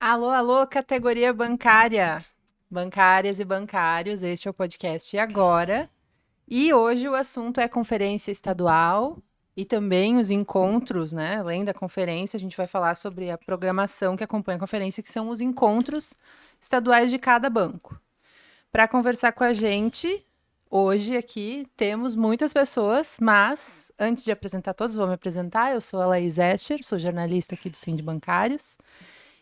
Alô, alô, categoria bancária. Bancárias e bancários, este é o podcast Agora. E hoje o assunto é conferência estadual e também os encontros, né? Além da conferência, a gente vai falar sobre a programação que acompanha a conferência, que são os encontros estaduais de cada banco. Para conversar com a gente, hoje aqui temos muitas pessoas, mas antes de apresentar todos, vou me apresentar. Eu sou a Laís Escher, sou jornalista aqui do Sind Bancários.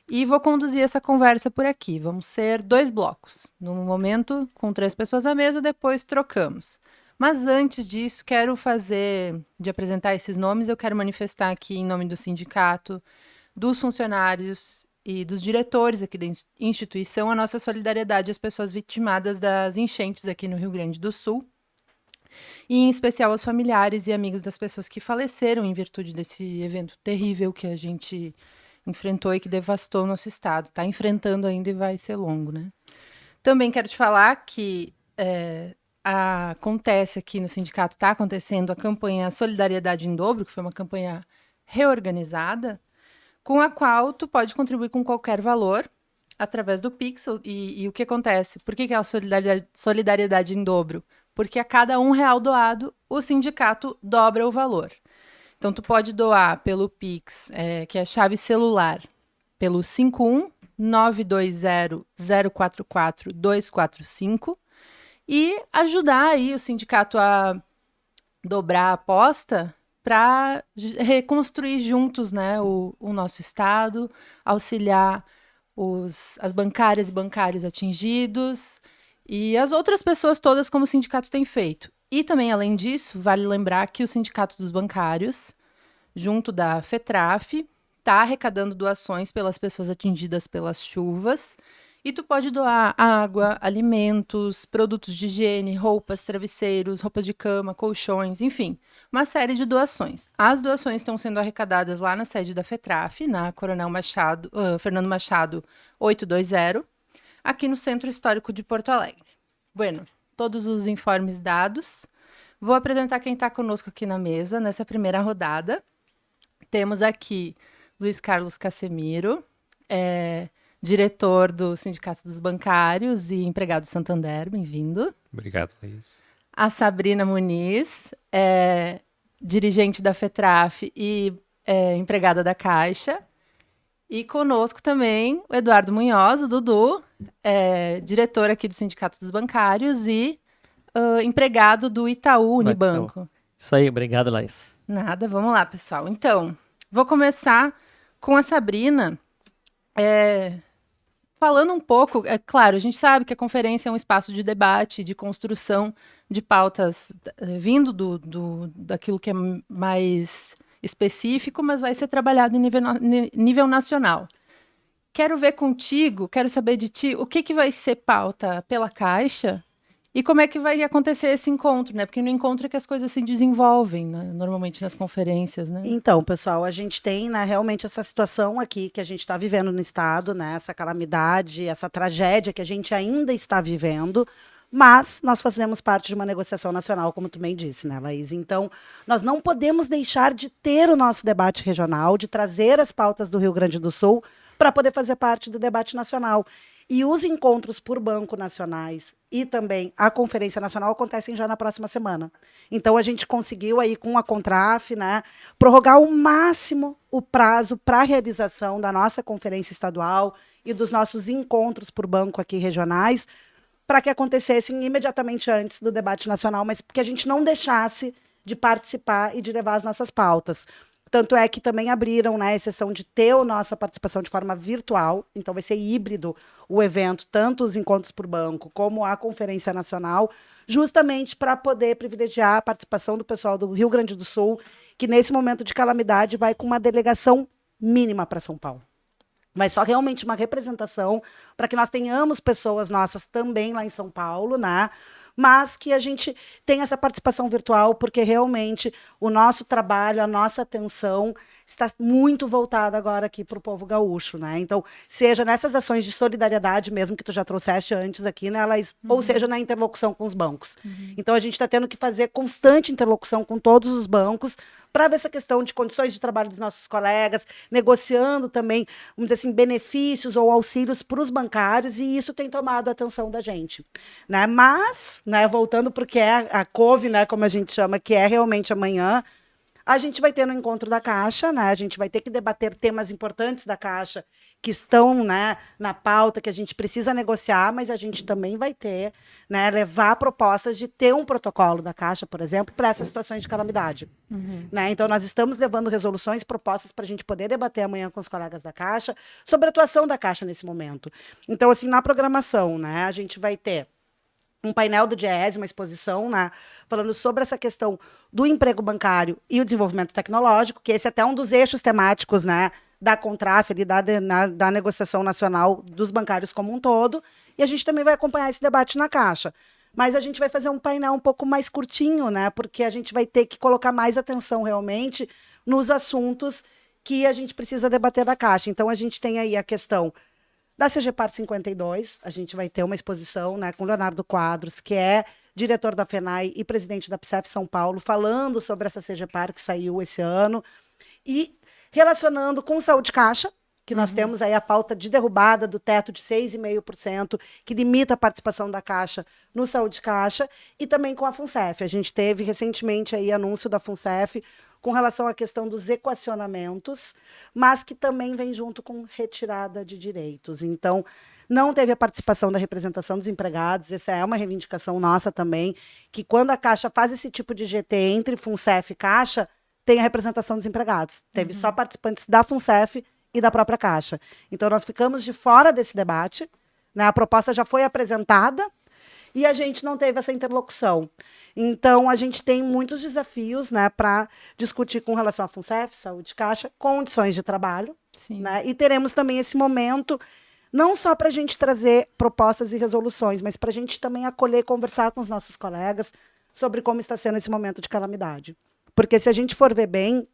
E vou conduzir essa conversa por aqui. Vamos ser 2 blocos. No momento, com 3 pessoas à mesa, depois trocamos. Mas antes disso, de apresentar esses nomes, eu quero manifestar aqui, em nome do sindicato, dos funcionários e dos diretores aqui da instituição, a nossa solidariedade às pessoas vitimadas das enchentes aqui no Rio Grande do Sul, e em especial aos familiares e amigos das pessoas que faleceram em virtude desse evento terrível que a gente enfrentou e que devastou o nosso estado. Está enfrentando ainda e vai ser longo, né? Também quero te falar que acontece aqui no sindicato, está acontecendo a campanha Solidariedade em Dobro, que foi uma campanha reorganizada, com a qual tu pode contribuir com qualquer valor através do Pix. E o que acontece? Por que é a solidariedade em dobro? Porque a cada R$ 1 doado, o sindicato dobra o valor. Então, tu pode doar pelo Pix, que é a chave celular, pelo 51-920-044-245 e ajudar aí o sindicato a dobrar a aposta para reconstruir juntos, né, o nosso estado, auxiliar as bancárias e bancários atingidos e as outras pessoas todas como o sindicato tem feito. E também, além disso, vale lembrar que o Sindicato dos Bancários, junto da FETRAF, está arrecadando doações pelas pessoas atingidas pelas chuvas. E tu pode doar água, alimentos, produtos de higiene, roupas, travesseiros, roupas de cama, colchões, enfim, uma série de doações. As doações estão sendo arrecadadas lá na sede da FETRAF, na Coronel Machado, Fernando Machado 820, aqui no Centro Histórico de Porto Alegre. Bueno, todos os informes dados. Vou apresentar quem está conosco aqui na mesa nessa primeira rodada. Temos aqui Luiz Carlos Casemiro, diretor do Sindicato dos Bancários e empregado do Santander, bem-vindo. Obrigado, Laís. A Sabrina Muniz, dirigente da FETRAF e empregada da Caixa. E conosco também o Eduardo Munhoz, o Dudu, diretor aqui do Sindicato dos Bancários e empregado do Itaú Unibanco. Isso aí, obrigado, Laís. Nada, vamos lá, pessoal. Então, vou começar com a Sabrina, falando um pouco. É claro, a gente sabe que a conferência é um espaço de debate, de construção de pautas vindo daquilo que é mais específico, mas vai ser trabalhado em nível nacional. Quero ver contigo, quero saber de ti, o que vai ser pauta pela Caixa e como é que vai acontecer esse encontro, né? Porque no encontro é que as coisas se desenvolvem, né? Normalmente nas conferências, né? Então, pessoal, a gente tem, né, realmente essa situação aqui que a gente está vivendo no estado, né? Essa calamidade, essa tragédia que a gente ainda está vivendo. Mas nós fazemos parte de uma negociação nacional, como tu bem disse, né, Laís? Então, nós não podemos deixar de ter o nosso debate regional, de trazer as pautas do Rio Grande do Sul para poder fazer parte do debate nacional. E os encontros por banco nacionais e também a Conferência Nacional acontecem já na próxima semana. Então, a gente conseguiu aí com a Contraf, né, prorrogar ao máximo o prazo para a realização da nossa conferência estadual e dos nossos encontros por banco aqui regionais, para que acontecessem imediatamente antes do debate nacional, mas que a gente não deixasse de participar e de levar as nossas pautas. Tanto é que também abriram, né, a exceção de ter a nossa participação de forma virtual, então vai ser híbrido o evento, tanto os encontros por banco como a Conferência Nacional, justamente para poder privilegiar a participação do pessoal do Rio Grande do Sul, que nesse momento de calamidade vai com uma delegação mínima para São Paulo. Mas só realmente uma representação para que nós tenhamos pessoas nossas também lá em São Paulo, né? Mas que a gente tenha essa participação virtual, porque realmente o nosso trabalho, a nossa atenção está muito voltada agora aqui para o povo gaúcho, né? Então, seja nessas ações de solidariedade mesmo que tu já trouxeste antes aqui, né, Laís? Ou seja, na interlocução com os bancos. Então, a gente está tendo que fazer constante interlocução com todos os bancos para ver essa questão de condições de trabalho dos nossos colegas, negociando também, vamos dizer assim, benefícios ou auxílios para os bancários, e isso tem tomado a atenção da gente, né? Mas, né, voltando para o que é a COVE, né, como a gente chama, que é realmente amanhã, a gente vai ter no encontro da Caixa, né? A gente vai ter que debater temas importantes da Caixa que estão, né, na pauta, que a gente precisa negociar, mas a gente também vai ter, né, levar propostas de ter um protocolo da Caixa, por exemplo, para essas situações de calamidade. Né? Então, nós estamos levando resoluções, propostas para a gente poder debater amanhã com os colegas da Caixa sobre a atuação da Caixa nesse momento. Então, assim, na programação, né, a gente vai ter um painel do DIEESE, uma exposição, né, falando sobre essa questão do emprego bancário e o desenvolvimento tecnológico, que esse é até um dos eixos temáticos, né, da Contraf, ali, da negociação nacional dos bancários como um todo, e a gente também vai acompanhar esse debate na Caixa. Mas a gente vai fazer um painel um pouco mais curtinho, né, porque a gente vai ter que colocar mais atenção realmente nos assuntos que a gente precisa debater da Caixa. Então, a gente tem aí a questão da CGPAR 52, a gente vai ter uma exposição, né, com Leonardo Quadros, que é diretor da FENAI e presidente da PSEF São Paulo, falando sobre essa CGPAR que saiu esse ano, e relacionando com Saúde Caixa, que nós temos aí a pauta de derrubada do teto de 6,5%, que limita a participação da Caixa no Saúde Caixa, e também com a FUNCEF. A gente teve recentemente aí anúncio da FUNCEF com relação à questão dos equacionamentos, mas que também vem junto com retirada de direitos. Então, não teve a participação da representação dos empregados, essa é uma reivindicação nossa também, que quando a Caixa faz esse tipo de GT entre FUNCEF e Caixa, tem a representação dos empregados. Teve só participantes da FUNCEF e da própria Caixa. Então, nós ficamos de fora desse debate, né? A proposta já foi apresentada, e a gente não teve essa interlocução. Então, a gente tem muitos desafios, né, para discutir com relação à FUNCEF, Saúde Caixa, condições de trabalho. Sim. Né? E teremos também esse momento, não só para a gente trazer propostas e resoluções, mas para a gente também acolher e conversar com os nossos colegas sobre como está sendo esse momento de calamidade. Porque se a gente for ver bem,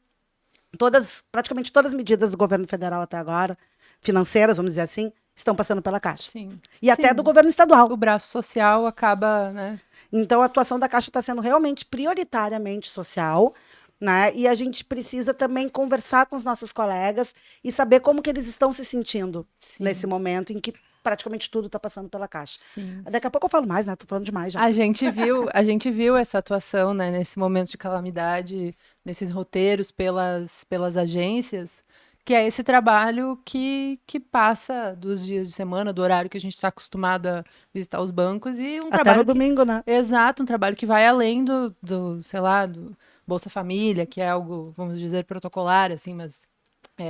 praticamente todas as medidas do governo federal até agora, financeiras, vamos dizer assim, estão passando pela Caixa. Sim. E até do governo estadual. O braço social acaba, né? Então, a atuação da Caixa está sendo realmente prioritariamente social, né? E a gente precisa também conversar com os nossos colegas e saber como que eles estão se sentindo nesse momento em que praticamente tudo está passando pela Caixa. Sim. Daqui a pouco eu falo mais, né? Tô falando demais já. A gente viu essa atuação, né, nesse momento de calamidade, nesses roteiros pelas agências, que é esse trabalho que passa dos dias de semana, do horário que a gente está acostumado a visitar os bancos, e um Até trabalho no domingo, né? Exato, um trabalho que vai além sei lá, do Bolsa Família, que é algo, vamos dizer, protocolar, assim, mas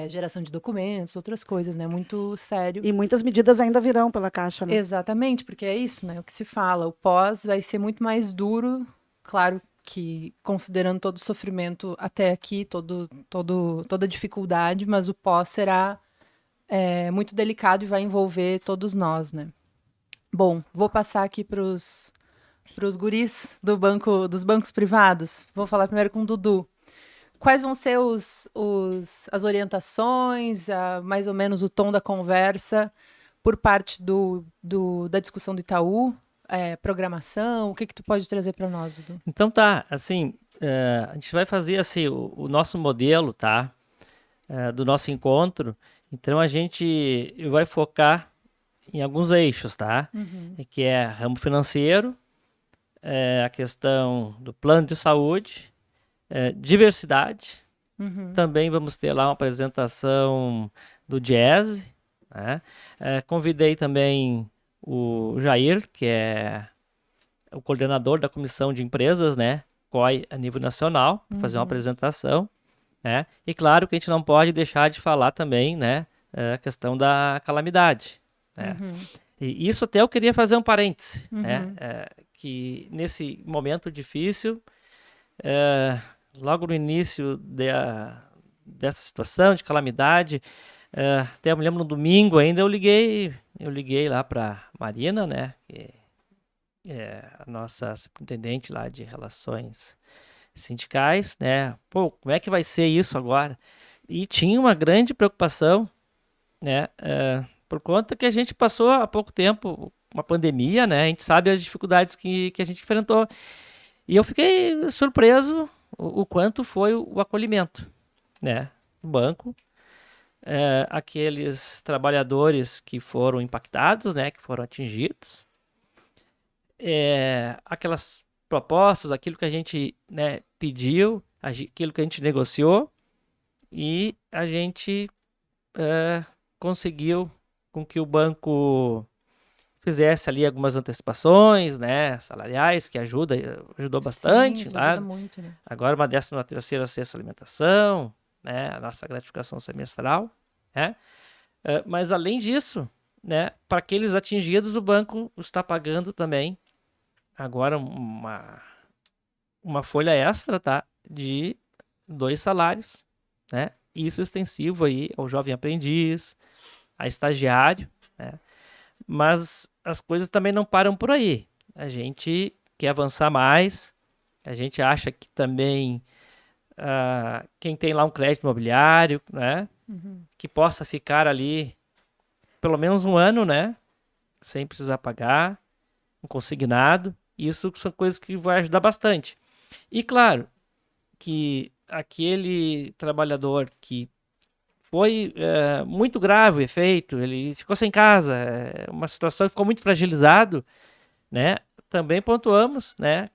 geração de documentos, outras coisas, né? Muito sério. E muitas medidas ainda virão pela Caixa, né? Exatamente, porque é isso, né? O que se fala. O pós vai ser muito mais duro, claro que considerando todo o sofrimento até aqui, toda a dificuldade, mas o pós será muito delicado e vai envolver todos nós, né? Bom, vou passar aqui para os guris dos bancos privados. Vou falar primeiro com o Dudu. Quais vão ser as orientações, mais ou menos o tom da conversa por parte da discussão do Itaú, programação? O que tu pode trazer para nós, Dudu? Então tá, assim, a gente vai fazer assim, o nosso modelo, tá? Do nosso encontro. Então a gente vai focar em alguns eixos, tá? Que é ramo financeiro, a questão do plano de saúde, diversidade. Também vamos ter lá uma apresentação do DIEESE, né? Convidei também o Jair, que é o coordenador da comissão de empresas, né? COI a nível nacional, para fazer uma apresentação, né? E claro que a gente não pode deixar de falar também, né? A questão da calamidade, né? E isso até eu queria fazer um parêntese, né? Que nesse momento difícil, logo no início dessa situação de calamidade, até eu me lembro no domingo ainda, eu liguei lá para Marina, né, que é a nossa superintendente lá de relações sindicais, né, pô, como é que vai ser isso agora? E tinha uma grande preocupação, né? Por conta que a gente passou há pouco tempo uma pandemia, né? A gente sabe as dificuldades que a gente enfrentou. E eu fiquei surpreso o quanto foi o acolhimento, né? O banco, aqueles trabalhadores que foram impactados, né? Que foram atingidos, aquelas propostas, aquilo que a gente, né, pediu, aquilo que a gente negociou, e a gente conseguiu com que o banco fizesse ali algumas antecipações, né, salariais, que ajudou bastante. Sim, isso Lá. ajuda muito, né? Agora uma 13ª cesta alimentação, né, a nossa gratificação semestral, né? Mas além disso, né, para aqueles atingidos, o banco está pagando também agora uma folha extra, tá, de 2 salários, né? Isso extensivo aí ao jovem aprendiz, a estagiário, né? Mas as coisas também não param por aí. A gente quer avançar mais, a gente acha que também quem tem lá um crédito imobiliário, né? Que possa ficar ali pelo menos um ano, né? Sem precisar pagar, um consignado. Isso são coisas que vai ajudar bastante. E claro que aquele trabalhador que foi muito grave o efeito, ele ficou sem casa, uma situação que ficou muito fragilizado, né? Também pontuamos, né,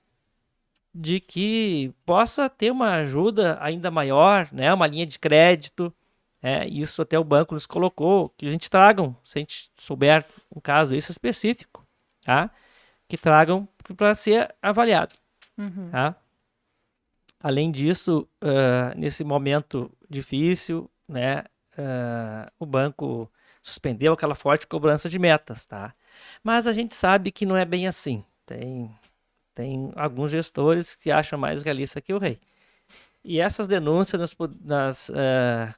de que possa ter uma ajuda ainda maior, né, uma linha de crédito, isso até o banco nos colocou, que a gente tragam, se a gente souber um caso isso específico, tá? Que tragam para ser avaliado, tá? Além disso, nesse momento difícil, né, o banco suspendeu aquela forte cobrança de metas, tá? Mas a gente sabe que não é bem assim. Tem alguns gestores que acham mais realista que o rei. E essas denúncias,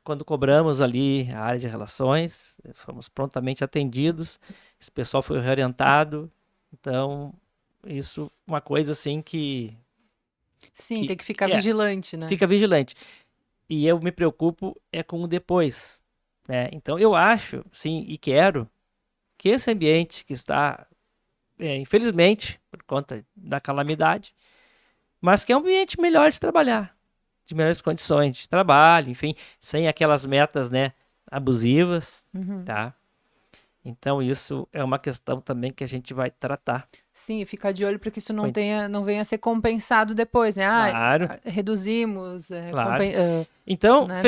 quando cobramos ali a área de relações, fomos prontamente atendidos, esse pessoal foi reorientado. Então, isso é uma coisa assim que... Sim, tem que ficar vigilante, né? Fica vigilante. E eu me preocupo com o depois, né? Então eu acho, sim, e quero que esse ambiente que está, infelizmente, por conta da calamidade, mas que é um ambiente melhor de trabalhar, de melhores condições de trabalho, enfim, sem aquelas metas, né, abusivas, tá? Então isso é uma questão também que a gente vai tratar. Sim, ficar de olho para que isso não venha a ser compensado depois, né? Claro. Reduzimos. Claro. Então, né,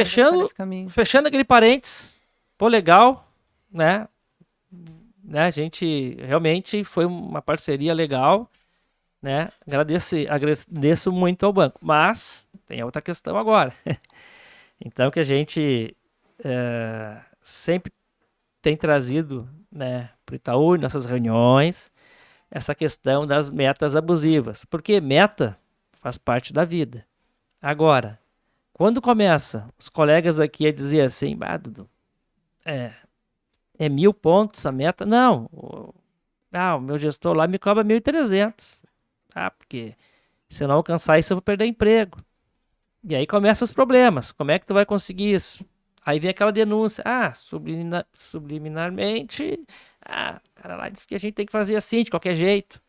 fechando aquele parênteses, pô, legal, né? A gente realmente foi uma parceria legal, né? Agradeço muito ao banco, mas tem outra questão agora. Então, que a gente sempre tem trazido, né, para o Itaú, em nossas reuniões, essa questão das metas abusivas, porque meta faz parte da vida. Agora, quando começa os colegas aqui a dizer assim, Dudu, é 1.000 pontos a meta? Não, o meu gestor lá me cobra 1.300. Porque se eu não alcançar isso eu vou perder emprego. E aí começam os problemas, como é que tu vai conseguir isso? Aí vem aquela denúncia, subliminarmente, o cara lá disse que a gente tem que fazer assim, de qualquer jeito.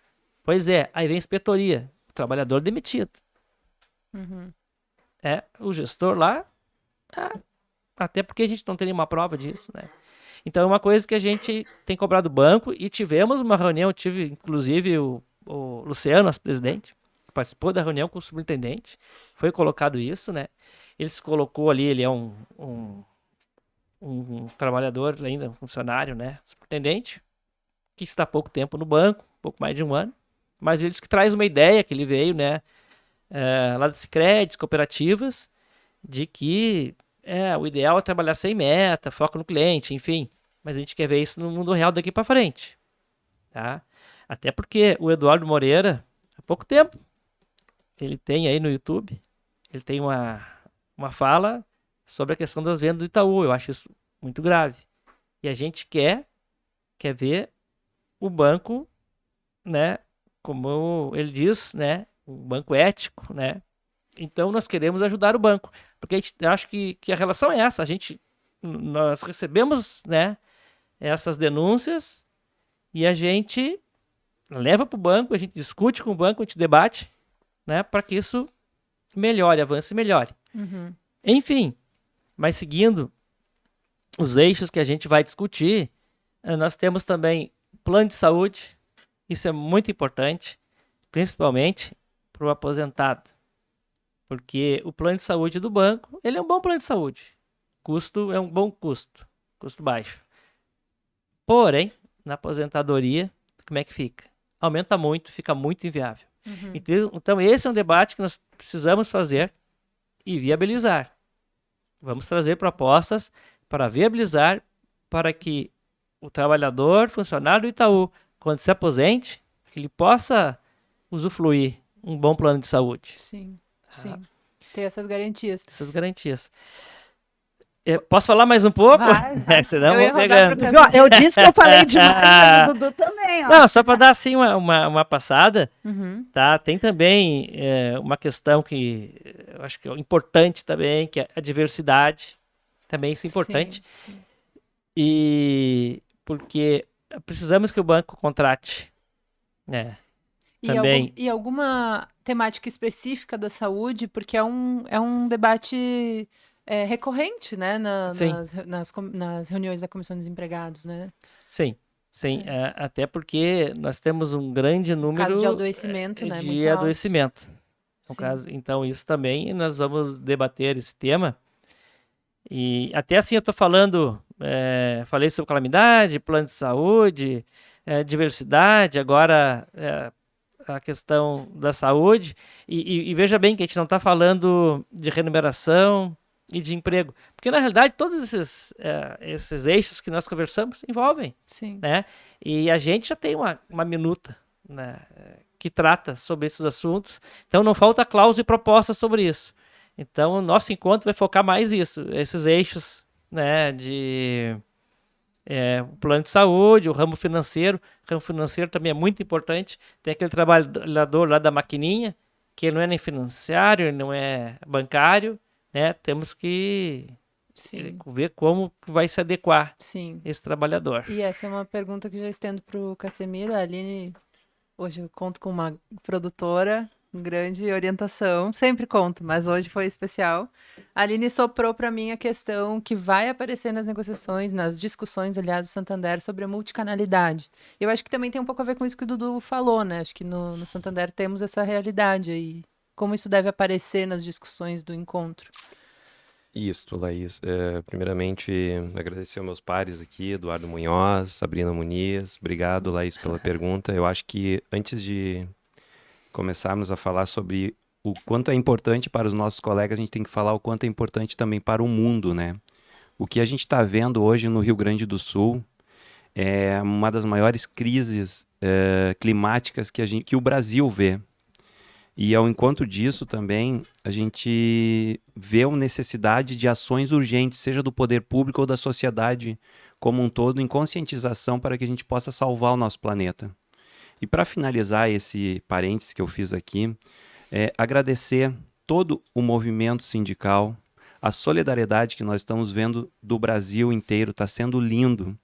Pois é, aí vem a inspetoria, o trabalhador demitido. O gestor lá, até porque a gente não tem nenhuma prova disso, né? Então é uma coisa que a gente tem cobrado do banco e tivemos uma reunião, tive inclusive o Luciano, nosso presidente, participou da reunião com o superintendente, foi colocado isso, né? Ele se colocou ali, ele é um trabalhador ainda, um funcionário, né? Superintendente, que está há pouco tempo no banco, pouco mais de um ano, mas ele disse que traz uma ideia que ele veio, né? Lá das créditos, cooperativas, de que o ideal é trabalhar sem meta, foco no cliente, enfim. Mas a gente quer ver isso no mundo real daqui para frente, tá? Até porque o Eduardo Moreira, há pouco tempo, ele tem aí no YouTube, ele tem uma fala sobre a questão das vendas do Itaú. Eu acho isso muito grave. E a gente quer ver o banco, né, como ele diz, né, um banco ético, né? Então nós queremos ajudar o banco. Porque eu acho que a relação é essa. Nós recebemos, né, essas denúncias e a gente leva para o banco, a gente discute com o banco, a gente debate, né, para que isso melhore, avance e melhore. Uhum. Enfim, mas seguindo os eixos que a gente vai discutir, nós temos também plano de saúde. Isso é muito importante, principalmente para o aposentado. Porque o plano de saúde do banco, ele é um bom plano de saúde. Custo é um bom custo baixo. Porém, na aposentadoria, como é que fica? Aumenta muito, fica muito inviável. Uhum. Então, esse é um debate que nós precisamos fazer e viabilizar. Vamos trazer propostas para viabilizar, para que o trabalhador, funcionário do Itaú, quando se aposente, ele possa usufruir um bom plano de saúde. Sim, sim. Ter essas garantias. Essas garantias. Posso falar mais um pouco? Vai. Senão Eu ia eu vou rodar pegando. pro Eu disse que eu falei demais, mas o Dudu também, ó. Não, só para dar assim uma passada, Uhum. tá? Tem também uma questão que eu acho que é importante também, que é a diversidade. Também isso é importante. Sim. E porque precisamos que o banco contrate, né? Também. E alguma temática específica da saúde, porque é um debate recorrente, né, Sim. nas reuniões da Comissão dos Empregados, né? Sim. Até porque nós temos um grande número Caso de adoecimento, né, muito de alto. adoecimento. No Sim. caso, então, isso também nós vamos debater esse tema. E até assim eu estou falando, falei sobre calamidade, plano de saúde, diversidade, agora a questão da saúde. E veja bem que a gente não está falando de remuneração e de emprego. Porque, na realidade, todos esses eixos que nós conversamos envolvem. Sim. Né? E a gente já tem uma minuta, né, que trata sobre esses assuntos. Então, não falta cláusula e proposta sobre isso. Então, o nosso encontro vai focar mais isso, esses eixos, né, de o plano de saúde, o ramo financeiro. O ramo financeiro também é muito importante. Tem aquele trabalhador lá da maquininha, que ele não é nem financiário, ele não é bancário, né? Temos que ver como vai se adequar esse trabalhador. E essa é uma pergunta que já estendo para o Casemiro. A Aline, hoje eu conto com uma produtora, grande orientação, sempre conto, mas hoje foi especial. A Aline soprou para mim a questão que vai aparecer nas negociações, nas discussões, aliás, do Santander sobre a multicanalidade. Eu acho que também tem um pouco a ver com isso que o Dudu falou, né? Acho que no Santander temos essa realidade aí. Como isso deve aparecer nas discussões do encontro? Isso, Laís. Primeiramente, agradecer aos meus pares aqui, Eduardo Munhoz, Sabrina Muniz. Obrigado, Laís, pela pergunta. Eu acho que antes de começarmos a falar sobre o quanto é importante para os nossos colegas, a gente tem que falar o quanto é importante também para o mundo, né? O que a gente está vendo hoje no Rio Grande do Sul é uma das maiores crises climáticas que o Brasil vê. E ao encontro disso também, a gente vê a necessidade de ações urgentes, seja do poder público ou da sociedade como um todo, em conscientização para que a gente possa salvar o nosso planeta. E para finalizar esse parênteses que eu fiz aqui, agradecer todo o movimento sindical, a solidariedade que nós estamos vendo do Brasil inteiro, está sendo lindo.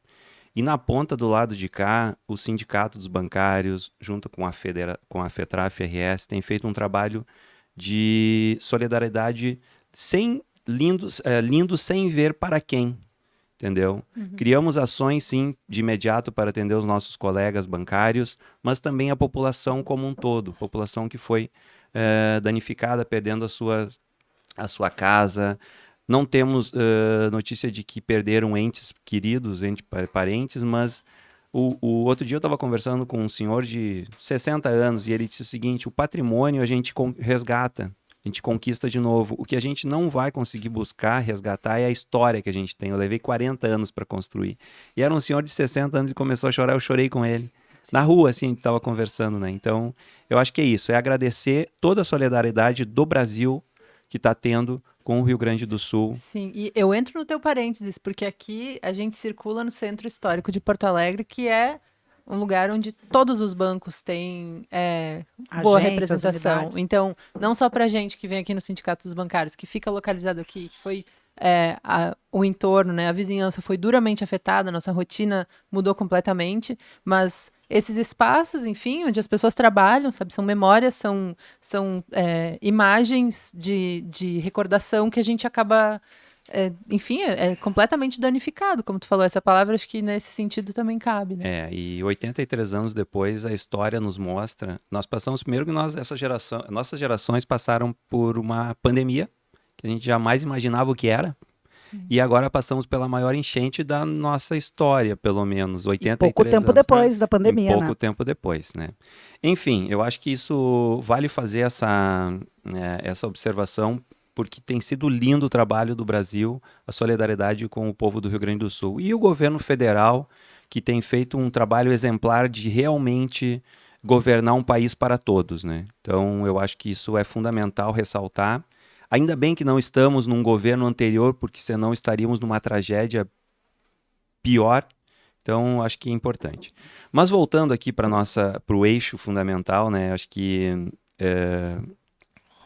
E na ponta do lado de cá, o Sindicato dos Bancários, junto com a FETRAF-RS, tem feito um trabalho de solidariedade lindo sem ver para quem, entendeu? Uhum. Criamos ações, sim, de imediato para atender os nossos colegas bancários, mas também a população como um todo, população que foi danificada, perdendo a sua casa. Não temos notícia de que perderam entes queridos, parentes, mas o outro dia eu estava conversando com um senhor de 60 anos e ele disse o seguinte: o patrimônio a gente resgata, a gente conquista de novo. O que a gente não vai conseguir buscar, resgatar, é a história que a gente tem. Eu levei 40 anos para construir. E era um senhor de 60 anos e começou a chorar, eu chorei com ele. Sim. Na rua, assim, a gente estava conversando, né? Então, eu acho que é isso, é agradecer toda a solidariedade do Brasil que está tendo com o Rio Grande do Sul. Sim, e eu entro no teu parênteses, porque aqui a gente circula no Centro Histórico de Porto Alegre, que é um lugar onde todos os bancos têm boa Agências, representação. unidades. Então, não só para gente que vem aqui no Sindicato dos Bancários, que fica localizado aqui, que foi o entorno, né, a vizinhança foi duramente afetada, a nossa rotina mudou completamente, mas esses espaços, enfim, onde as pessoas trabalham, sabe, são memórias, são imagens de recordação que a gente acaba, enfim, completamente danificado, como tu falou, essa palavra acho que nesse sentido também cabe, né? E 83 anos depois, a história nos mostra, nós passamos, primeiro que nossas gerações passaram por uma pandemia, que a gente jamais imaginava o que era, Sim. e agora passamos pela maior enchente da nossa história, pelo menos, 83 Pouco tempo anos. depois da pandemia, Pouco né? tempo depois, né? Enfim, eu acho que isso vale fazer essa observação, porque tem sido lindo o trabalho do Brasil, a solidariedade com o povo do Rio Grande do Sul. E o governo federal, que tem feito um trabalho exemplar de realmente governar um país para todos, né? Então, eu acho que isso é fundamental ressaltar. Ainda bem que não estamos num governo anterior, porque senão estaríamos numa tragédia pior. Então, acho que é importante. Mas voltando aqui para o eixo fundamental, né? Acho que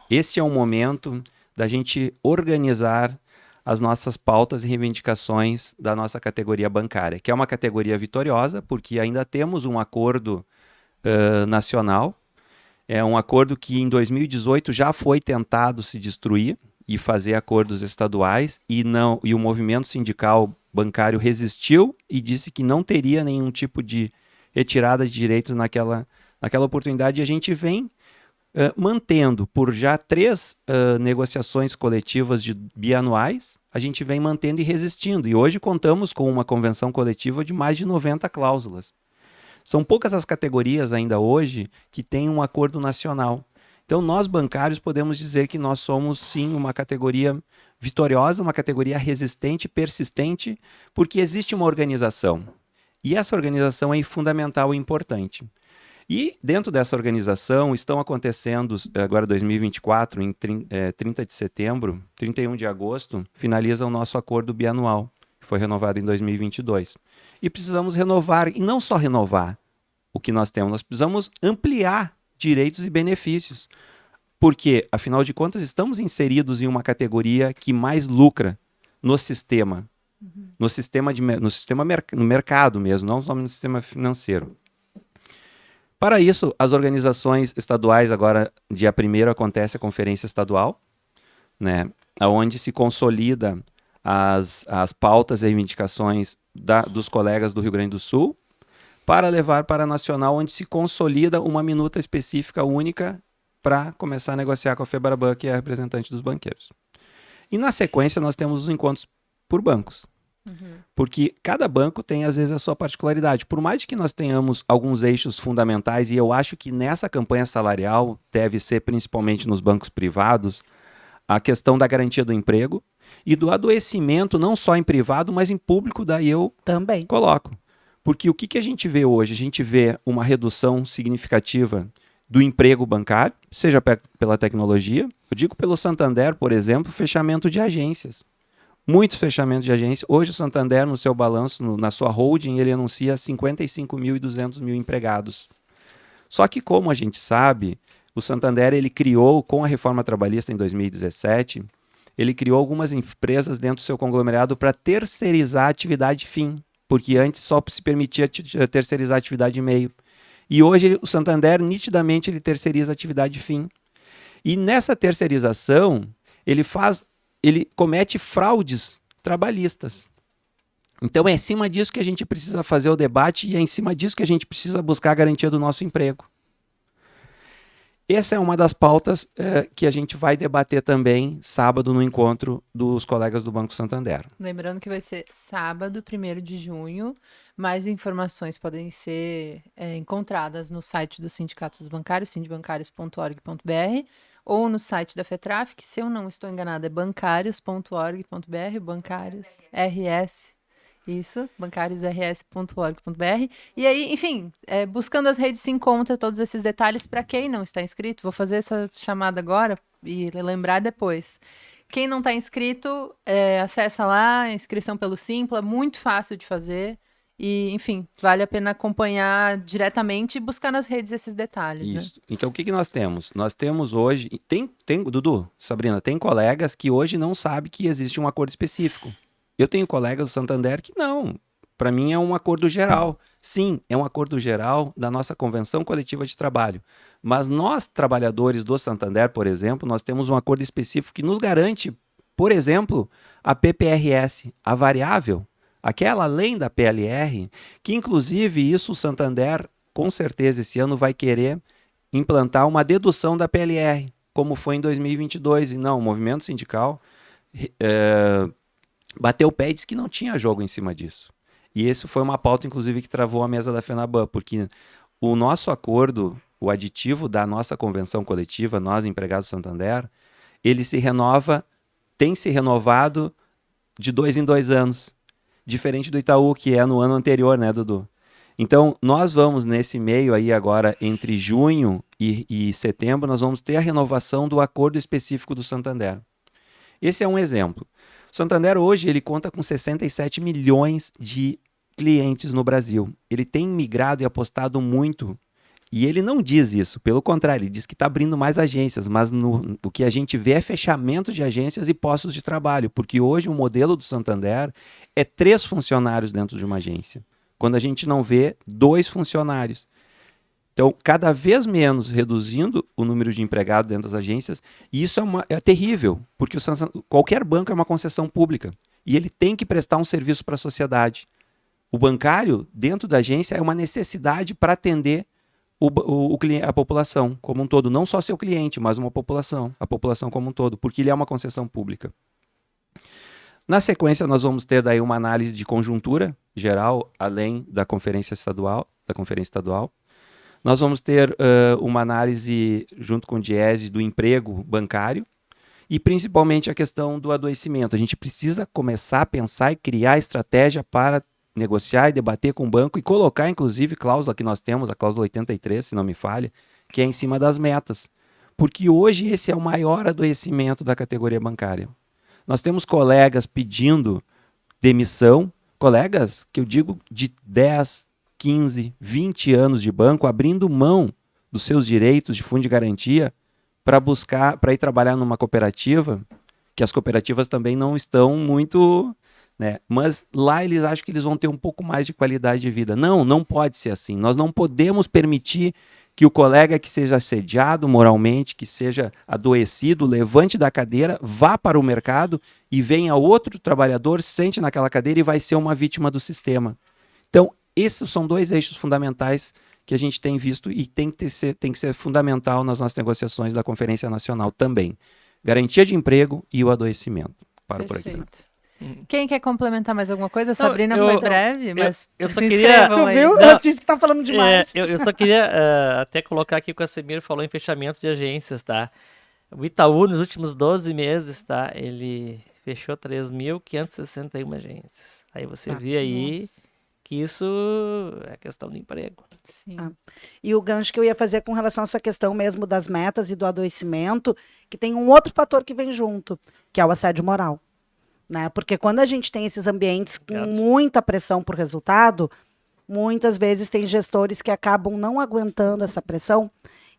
esse é um momento da gente organizar as nossas pautas e reivindicações da nossa categoria bancária, que é uma categoria vitoriosa, porque ainda temos um acordo nacional. É um acordo que em 2018 já foi tentado se destruir e fazer acordos estaduais, e o movimento sindical bancário resistiu e disse que não teria nenhum tipo de retirada de direitos naquela oportunidade, e a gente vem mantendo por já 3 negociações coletivas bianuais, a gente vem mantendo e resistindo, e hoje contamos com uma convenção coletiva de mais de 90 cláusulas. São poucas as categorias ainda hoje que têm um acordo nacional. Então, nós bancários podemos dizer que nós somos, sim, uma categoria vitoriosa, uma categoria resistente, persistente, porque existe uma organização. E essa organização é fundamental e importante. E, dentro dessa organização, estão acontecendo, agora 2024, em 30 de setembro, 31 de agosto, finaliza o nosso acordo bianual, que foi renovado em 2022. E precisamos renovar, e não só renovar o que nós temos, nós precisamos ampliar direitos e benefícios. Porque, afinal de contas, estamos inseridos em uma categoria que mais lucra no sistema. No mercado mesmo, não só no sistema financeiro. Para isso, as organizações estaduais, agora, dia 1º, acontece a conferência estadual, né, onde se consolida as pautas e reivindicações dos colegas do Rio Grande do Sul, para levar para a nacional, onde se consolida uma minuta específica única para começar a negociar com a FEBRABAN, que é a representante dos banqueiros. E na sequência nós temos os encontros por bancos. Porque cada banco tem, às vezes, a sua particularidade. Por mais que nós tenhamos alguns eixos fundamentais, e eu acho que nessa campanha salarial deve ser principalmente nos bancos privados, a questão da garantia do emprego e do adoecimento, não só em privado, mas em público, daí eu Também coloco. Porque o que a gente vê hoje? A gente vê uma redução significativa do emprego bancário, seja pela tecnologia. Eu digo pelo Santander, por exemplo, fechamento de agências. Muitos fechamentos de agências. Hoje o Santander, no seu balanço, na sua holding, ele anuncia 55.200 mil empregados. Só que, como a gente sabe, o Santander ele criou, com a reforma trabalhista em 2017, ele criou algumas empresas dentro do seu conglomerado para terceirizar a atividade fim, porque antes só se permitia terceirizar a atividade meio. E hoje o Santander, nitidamente, ele terceiriza a atividade fim. E nessa terceirização, ele comete fraudes trabalhistas. Então é em cima disso que a gente precisa fazer o debate e é em cima disso que a gente precisa buscar a garantia do nosso emprego. Essa é uma das pautas que a gente vai debater também sábado no encontro dos colegas do Banco Santander. Lembrando que vai ser sábado, 1º de junho. Mais informações podem ser encontradas no site do Sindicato dos Bancários, sindbancarios.org.br, ou no site da FETRAF, que, se eu não estou enganada, é bancarios.org.br, bancários RS. Isso, bancariosrs.org.br. E aí, enfim, buscando as redes se encontra todos esses detalhes para quem não está inscrito. Vou fazer essa chamada agora e lembrar depois. Quem não está inscrito, acessa lá, inscrição pelo Simpla, muito fácil de fazer. E, enfim, vale a pena acompanhar diretamente e buscar nas redes esses detalhes, né? Isso. Então, o que nós temos? Nós temos hoje... Dudu, Sabrina, tem colegas que hoje não sabem que existe um acordo específico. Eu tenho colegas do Santander que não. Para mim é um acordo geral. Sim, é um acordo geral da nossa convenção coletiva de trabalho. Mas nós, trabalhadores do Santander, por exemplo, nós temos um acordo específico que nos garante, por exemplo, a PPRS, a variável, aquela além da PLR, que inclusive isso o Santander, com certeza, esse ano vai querer implantar uma dedução da PLR, como foi em 2022. E não, o movimento sindical bateu o pé e disse que não tinha jogo em cima disso. E isso foi uma pauta, inclusive, que travou a mesa da FENABAN, porque o nosso acordo, o aditivo da nossa convenção coletiva, nós, empregados do Santander, ele se renova, tem se renovado de 2 em 2 anos. Diferente do Itaú, que é no ano anterior, né, Dudu? Então, nós vamos nesse meio aí agora, entre junho e setembro, nós vamos ter a renovação do acordo específico do Santander. Esse é um exemplo. O Santander hoje ele conta com 67 milhões de clientes no Brasil. Ele tem migrado e apostado muito. E ele não diz isso, pelo contrário, ele diz que está abrindo mais agências, mas o que a gente vê é fechamento de agências e postos de trabalho, porque hoje o modelo do Santander é 3 funcionários dentro de uma agência, quando a gente não vê 2 funcionários. Então, cada vez menos reduzindo o número de empregados dentro das agências, e isso é terrível, porque qualquer banco é uma concessão pública, e ele tem que prestar um serviço para a sociedade. O bancário, dentro da agência, é uma necessidade para atender a população como um todo, não só seu cliente, mas a população como um todo, porque ele é uma concessão pública. Na sequência, nós vamos ter daí uma análise de conjuntura geral, além da conferência estadual. Nós vamos ter uma análise, junto com o Diese, do emprego bancário e principalmente a questão do adoecimento. A gente precisa começar a pensar e criar estratégia para negociar e debater com o banco e colocar, inclusive, cláusula que nós temos, a cláusula 83, se não me falha, que é em cima das metas. Porque hoje esse é o maior adoecimento da categoria bancária. Nós temos colegas pedindo demissão, colegas que eu digo de 10, 15, 20 anos de banco, abrindo mão dos seus direitos de fundo de garantia para ir trabalhar numa cooperativa, que as cooperativas também não estão muito... né? Mas lá eles acham que eles vão ter um pouco mais de qualidade de vida. Não pode ser assim. Nós não podemos permitir que o colega que seja assediado moralmente, que seja adoecido, levante da cadeira, vá para o mercado e venha outro trabalhador, sente naquela cadeira e vai ser uma vítima do sistema. Então, esses são 2 eixos fundamentais que a gente tem visto e tem que ser fundamental nas nossas negociações da Conferência Nacional também. Garantia de emprego e o adoecimento. Paro por aqui. Né? Quem quer complementar mais alguma coisa? A Sabrina foi breve, mas eu só queria... Tu viu? Eu disse que tá falando demais. Eu só queria até colocar aqui o que o Casemiro falou em fechamentos de agências, tá? O Itaú, nos últimos 12 meses, tá? Ele fechou 3.561 agências. Aí você vê aí que isso é questão de emprego. Sim. E o gancho que eu ia fazer com relação a essa questão mesmo das metas e do adoecimento, que tem um outro fator que vem junto, que é o assédio moral. Né? Porque quando a gente tem esses ambientes com muita pressão por resultado, muitas vezes tem gestores que acabam não aguentando essa pressão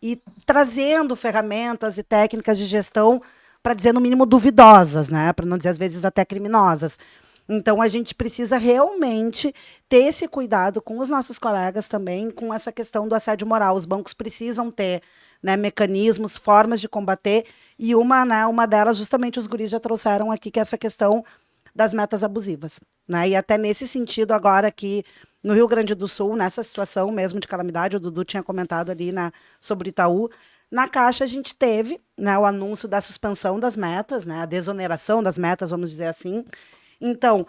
e trazendo ferramentas e técnicas de gestão, para dizer no mínimo duvidosas, né? Para não dizer às vezes até criminosas. Então a gente precisa realmente ter esse cuidado com os nossos colegas também, com essa questão do assédio moral. Os bancos precisam ter, né, mecanismos, formas de combater, e uma delas, justamente os guris já trouxeram aqui, que é essa questão das metas abusivas. Né? E até nesse sentido, agora aqui no Rio Grande do Sul, nessa situação mesmo de calamidade, o Dudu tinha comentado ali sobre Itaú, na Caixa a gente teve, né, o anúncio da suspensão das metas, né, a desoneração das metas, vamos dizer assim. Então,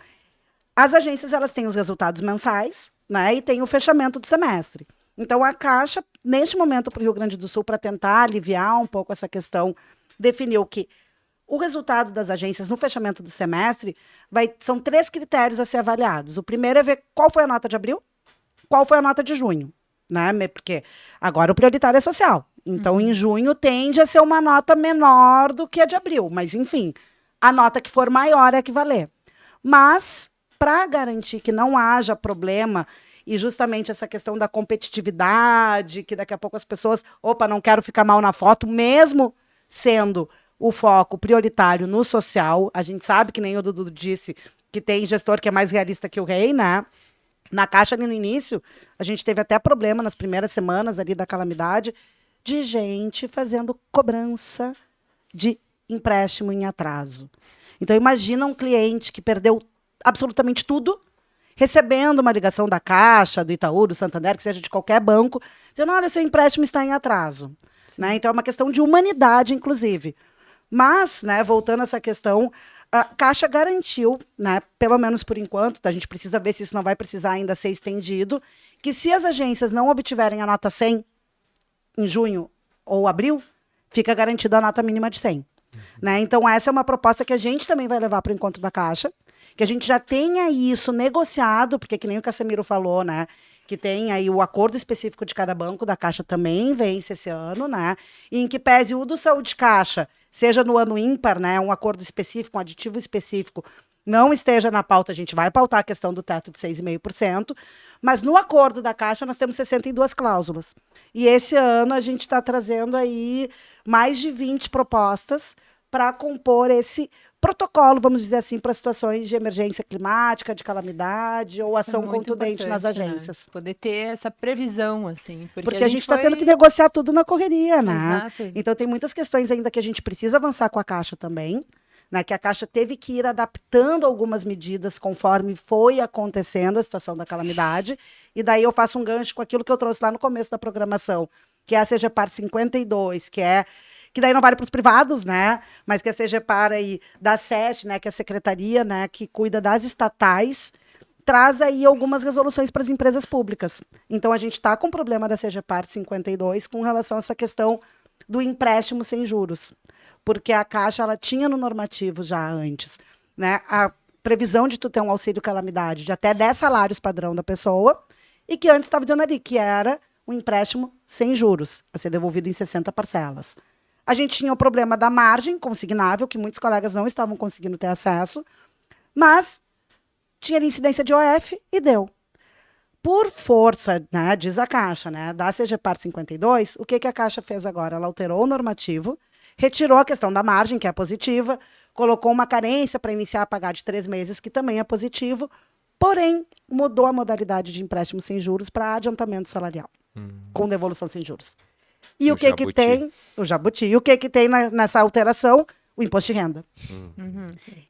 as agências elas têm os resultados mensais, né, e tem o fechamento do semestre. Então, a Caixa, neste momento, para o Rio Grande do Sul, para tentar aliviar um pouco essa questão, definiu que o resultado das agências no fechamento do semestre são 3 critérios a ser avaliados. O primeiro é ver qual foi a nota de abril, qual foi a nota de junho, né? Porque agora o prioritário é social. Então, em junho, tende a ser uma nota menor do que a de abril. Mas, enfim, a nota que for maior é a que valer. Mas, para garantir que não haja problema e justamente essa questão da competitividade, que daqui a pouco as pessoas, opa, não quero ficar mal na foto, mesmo sendo o foco prioritário no social. A gente sabe, que nem o Dudu disse, que tem gestor que é mais realista que o rei, né? Na Caixa, ali no início, a gente teve até problema nas primeiras semanas ali da calamidade, de gente fazendo cobrança de empréstimo em atraso. Então, imagina um cliente que perdeu absolutamente tudo, recebendo uma ligação da Caixa, do Itaú, do Santander, que seja de qualquer banco, dizendo, olha, seu empréstimo está em atraso. Né? Então, é uma questão de humanidade, inclusive. Mas, né, voltando a essa questão, a Caixa garantiu, né, pelo menos por enquanto, a gente precisa ver se isso não vai precisar ainda ser estendido, que se as agências não obtiverem a nota 100 em junho ou abril, fica garantida a nota mínima de 100. Né? Então, essa é uma proposta que a gente também vai levar para o encontro da Caixa, que a gente já tenha isso negociado, porque que nem o Casemiro falou, né, que tem aí o acordo específico de cada banco, da Caixa também vence esse ano, né, e em que pese o do Saúde Caixa, seja no ano ímpar, né, um acordo específico, um aditivo específico, não esteja na pauta, a gente vai pautar a questão do teto de 6,5%, mas no acordo da Caixa nós temos 62 cláusulas. E esse ano a gente está trazendo aí mais de 20 propostas para compor esse protocolo, vamos dizer assim, para situações de emergência climática, de calamidade ou ação contundente nas agências. Né? Poder ter essa previsão, assim. Porque a gente está tendo que negociar tudo na correria, né? Exato. Então tem muitas questões ainda que a gente precisa avançar com a Caixa também, né, que a Caixa teve que ir adaptando algumas medidas conforme foi acontecendo a situação da calamidade, e daí eu faço um gancho com aquilo que eu trouxe lá no começo da programação, que é a CGPAR 52, que daí não vale para os privados, né, mas que a CGPAR aí da SET, né, que é a secretaria, né, que cuida das estatais, traz aí algumas resoluções para as empresas públicas. Então a gente está com o problema da CGPAR 52 com relação a essa questão do empréstimo sem juros. Porque a Caixa, ela tinha no normativo já antes, né, a previsão de tu ter um auxílio calamidade de até 10 salários padrão da pessoa, e que antes estava dizendo ali que era um empréstimo sem juros, a ser devolvido em 60 parcelas. A gente tinha o problema da margem consignável, que muitos colegas não estavam conseguindo ter acesso, mas tinha ali incidência de OF e deu. Por força, né, diz a Caixa, né, da CGPAR 52, o que a Caixa fez agora? Ela alterou o normativo, retirou a questão da margem, que é positiva, colocou uma carência para iniciar a pagar de 3 meses, que também é positivo, porém, mudou a modalidade de empréstimo sem juros para adiantamento salarial, com devolução sem juros. E o que tem? O jabuti. E o que tem nessa alteração? O imposto de renda.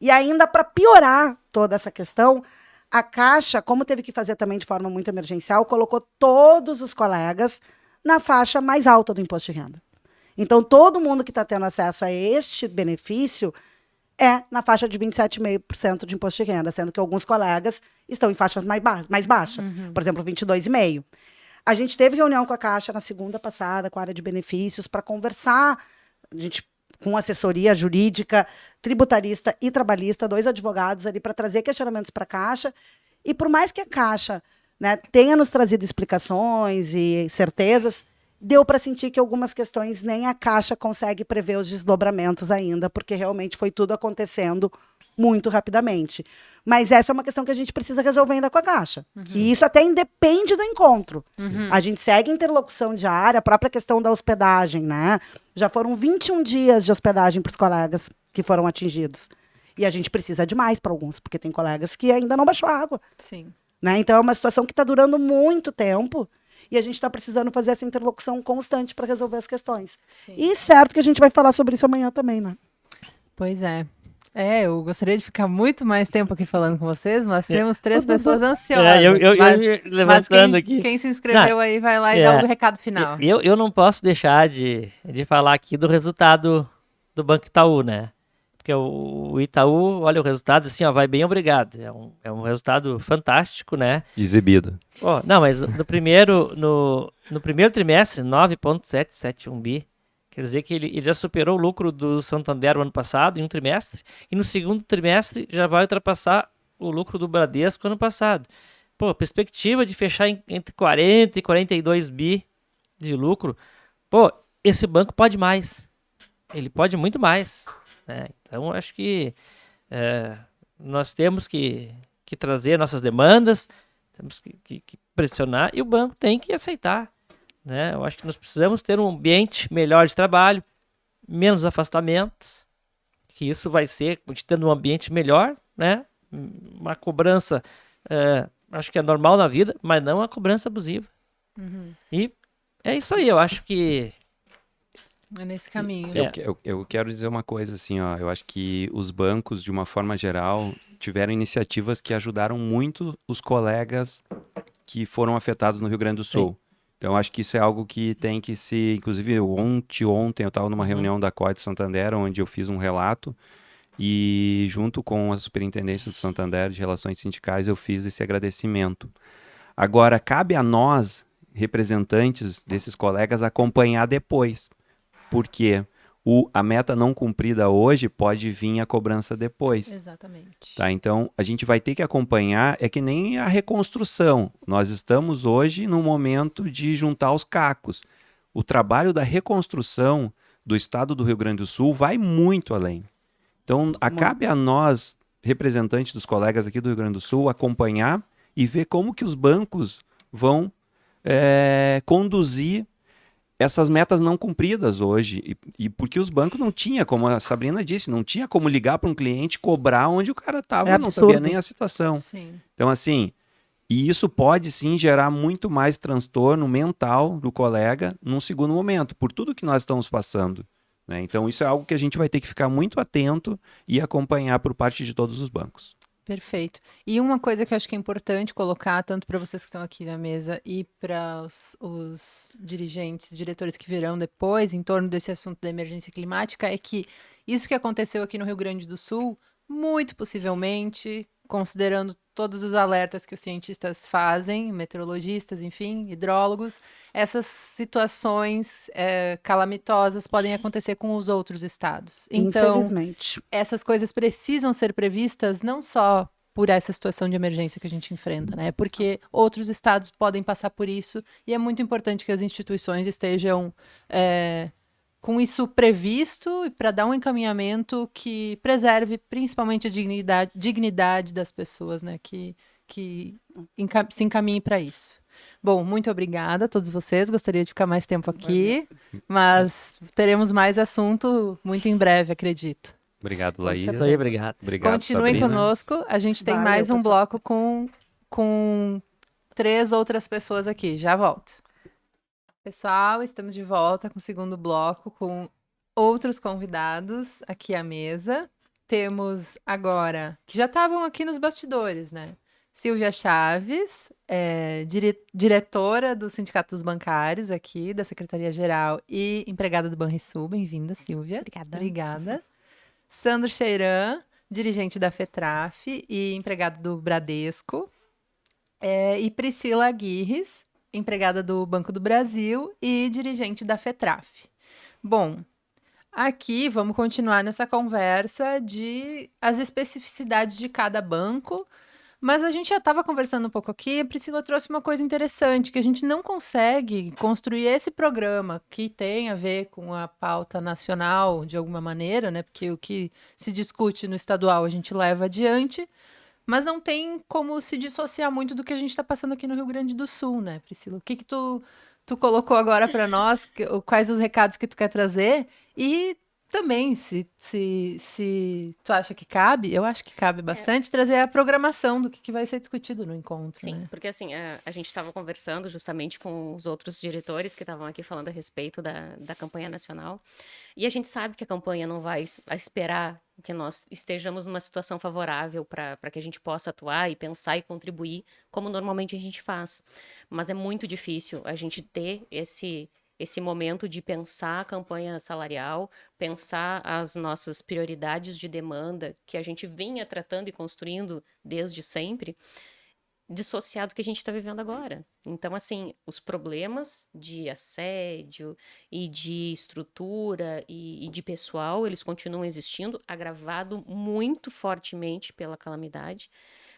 E ainda, para piorar toda essa questão, a Caixa, como teve que fazer também de forma muito emergencial, colocou todos os colegas na faixa mais alta do imposto de renda. Então, todo mundo que está tendo acesso a este benefício é na faixa de 27,5% de imposto de renda, sendo que alguns colegas estão em faixas mais baixas, por exemplo, 22,5%. A gente teve reunião com a Caixa na segunda passada, com a área de benefícios, para conversar, com assessoria jurídica, tributarista e trabalhista, 2 advogados ali para trazer questionamentos para a Caixa. E por mais que a Caixa, né, tenha nos trazido explicações e certezas, deu para sentir que algumas questões nem a Caixa consegue prever os desdobramentos ainda, porque realmente foi tudo acontecendo muito rapidamente. Mas essa é uma questão que a gente precisa resolver ainda com a Caixa. Que isso até independe do encontro. A gente segue interlocução diária, a própria questão da hospedagem, né? Já foram 21 dias de hospedagem para os colegas que foram atingidos. E a gente precisa de mais para alguns, porque tem colegas que ainda não baixou a água. Sim. Né? Então é uma situação que está durando muito tempo. E a gente está precisando fazer essa interlocução constante para resolver as questões. Sim. E certo que a gente vai falar sobre isso amanhã também, né? Pois é. Eu gostaria de ficar muito mais tempo aqui falando com vocês, mas temos 3 pessoas ansiosas. Eu levantando aqui. Quem se inscreveu aí vai lá e dá o recado final. Eu não posso deixar de falar aqui do resultado do Banco Itaú, né? Porque o Itaú, olha o resultado, assim, ó, vai bem, obrigado. É um resultado fantástico, né? Exibido. Não, mas no primeiro trimestre, 9,771 bi. Quer dizer que ele já superou o lucro do Santander o ano passado, em um trimestre. E no segundo trimestre já vai ultrapassar o lucro do Bradesco ano passado. Pô, perspectiva de fechar entre 40 e 42 bi de lucro. Pô, esse banco pode mais. Ele pode muito mais. Né? Então, acho que nós temos que que trazer nossas demandas, temos que pressionar e o banco tem que aceitar, né? Eu acho que nós precisamos ter um ambiente melhor de trabalho, menos afastamentos, que isso vai ser, tendo um ambiente melhor, né? Uma cobrança, acho que é normal na vida, mas não uma cobrança abusiva. E é isso aí, eu acho que... É nesse caminho. Eu quero dizer uma coisa assim, ó, eu acho que os bancos, de uma forma geral, tiveram iniciativas que ajudaram muito os colegas que foram afetados no Rio Grande do Sul. Então, acho que isso é algo que tem que se... Inclusive, ontem eu estava numa reunião da COE de Santander, onde eu fiz um relato, e junto com a Superintendência do Santander de Relações Sindicais, eu fiz esse agradecimento. Agora, cabe a nós, representantes desses colegas, acompanhar depois, porque a meta não cumprida hoje pode vir a cobrança depois. Exatamente. Tá? Então, a gente vai ter que acompanhar, é que nem a reconstrução. Nós estamos hoje num momento de juntar os cacos. O trabalho da reconstrução do estado do Rio Grande do Sul vai muito além. Então, cabe a nós, representantes dos colegas aqui do Rio Grande do Sul, acompanhar e ver como que os bancos vão conduzir essas metas não cumpridas hoje. E porque os bancos não tinham, como a Sabrina disse, não tinha como ligar para um cliente e cobrar onde o cara estava, não sabia nem a situação. Sim. Então, assim, e isso pode sim gerar muito mais transtorno mental do colega num segundo momento, por tudo que nós estamos passando. Né? Então, isso é algo que a gente vai ter que ficar muito atento e acompanhar por parte de todos os bancos. Perfeito. E uma coisa que eu acho que é importante colocar, tanto para vocês que estão aqui na mesa e para os dirigentes, diretores que virão depois, em torno desse assunto da emergência climática, é que isso que aconteceu aqui no Rio Grande do Sul, muito possivelmente, considerando todos os alertas que os cientistas fazem, meteorologistas, enfim, hidrólogos, essas situações calamitosas podem acontecer com os outros estados. Então, infelizmente, essas coisas precisam ser previstas não só por essa situação de emergência que a gente enfrenta, né? Porque outros estados podem passar por isso e é muito importante que as instituições estejam com isso previsto e para dar um encaminhamento que preserve principalmente a dignidade das pessoas, né? Que se encaminhe para isso. Bom, muito obrigada a todos vocês. Gostaria de ficar mais tempo aqui, mas teremos mais assunto muito em breve, acredito. Obrigado, Laís. Obrigado. Obrigado, Continuem Sabrina. conosco. A gente tem Valeu, mais um pessoal. bloco com 3 outras pessoas aqui. Já volto. Pessoal, estamos de volta com o segundo bloco com outros convidados aqui à mesa. Temos agora, que já estavam aqui nos bastidores, né? Silvia Chaves, diretora do Sindicato dos Bancários aqui, da Secretaria-Geral e empregada do Banrisul. Bem-vinda, Silvia. Obrigada. Sandro Cheiran, dirigente da FETRAF e empregado do Bradesco. E Priscila Aguirres, empregada do Banco do Brasil e dirigente da FETRAF. Bom, aqui vamos continuar nessa conversa de as especificidades de cada banco, mas a gente já estava conversando um pouco aqui, a Priscila trouxe uma coisa interessante, que a gente não consegue construir esse programa que tem a ver com a pauta nacional de alguma maneira, né? Porque o que se discute no estadual a gente leva adiante, mas não tem como se dissociar muito do que a gente está passando aqui no Rio Grande do Sul, né, Priscila? O que tu colocou agora para nós? Quais os recados que tu quer trazer? E também, se tu acha que cabe, eu acho que cabe bastante, trazer a programação do que vai ser discutido no encontro. Sim, né? porque assim, a gente estava conversando justamente com os outros diretores que estavam aqui falando a respeito da campanha nacional, e a gente sabe que a campanha não vai esperar que nós estejamos numa situação favorável para que a gente possa atuar e pensar e contribuir como normalmente a gente faz. Mas é muito difícil a gente ter esse momento de pensar a campanha salarial, pensar as nossas prioridades de demanda que a gente vinha tratando e construindo desde sempre, dissociado do que a gente está vivendo agora. Então, assim, os problemas de assédio e de estrutura e de pessoal, eles continuam existindo, agravado muito fortemente pela calamidade,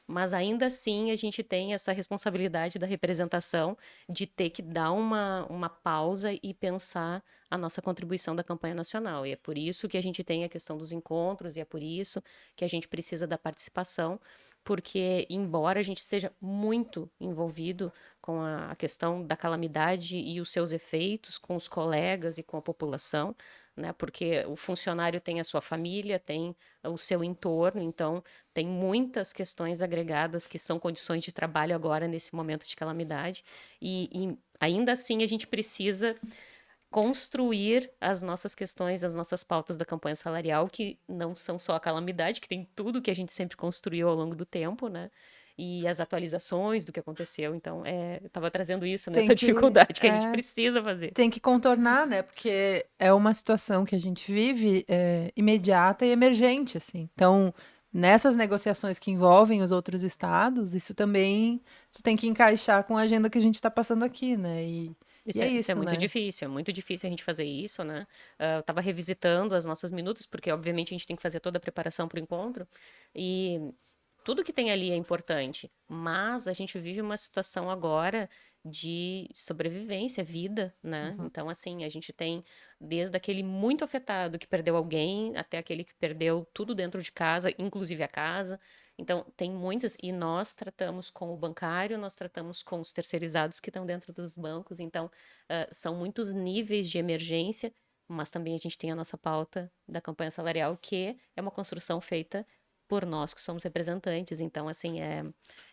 mas ainda assim a gente tem essa responsabilidade da representação de ter que dar uma pausa e pensar a nossa contribuição da campanha nacional. E é por isso que a gente tem a questão dos encontros, e é por isso que a gente precisa da participação, porque embora a gente esteja muito envolvido com a questão da calamidade e os seus efeitos com os colegas e com a população, né? Porque o funcionário tem a sua família, tem o seu entorno, então tem muitas questões agregadas que são condições de trabalho agora nesse momento de calamidade, e ainda assim a gente precisa construir as nossas questões, as nossas pautas da campanha salarial, que não são só a calamidade, que tem tudo que a gente sempre construiu ao longo do tempo, né? E as atualizações do que aconteceu. Então, eu estava trazendo isso Tem nessa que- dificuldade que a gente é. precisa fazer. Tem que contornar, né? Porque é uma situação que a gente vive imediata e emergente, assim. Então, nessas negociações que envolvem os outros estados, isso também tu tem que encaixar com a agenda que a gente está passando aqui, né? E é Isso é isso, né? muito difícil a gente fazer isso, né? Eu estava revisitando as nossas minutas, porque obviamente a gente tem que fazer toda a preparação para o encontro, e tudo que tem ali é importante, mas a gente vive uma situação agora de sobrevivência, vida, né? Então, assim, a gente tem desde aquele muito afetado que perdeu alguém, até aquele que perdeu tudo dentro de casa, inclusive a casa. Então, tem muitas, e nós tratamos com o bancário, nós tratamos com os terceirizados que estão dentro dos bancos, então, são muitos níveis de emergência, mas também a gente tem a nossa pauta da campanha salarial, que é uma construção feita por nós que somos representantes. Então, assim,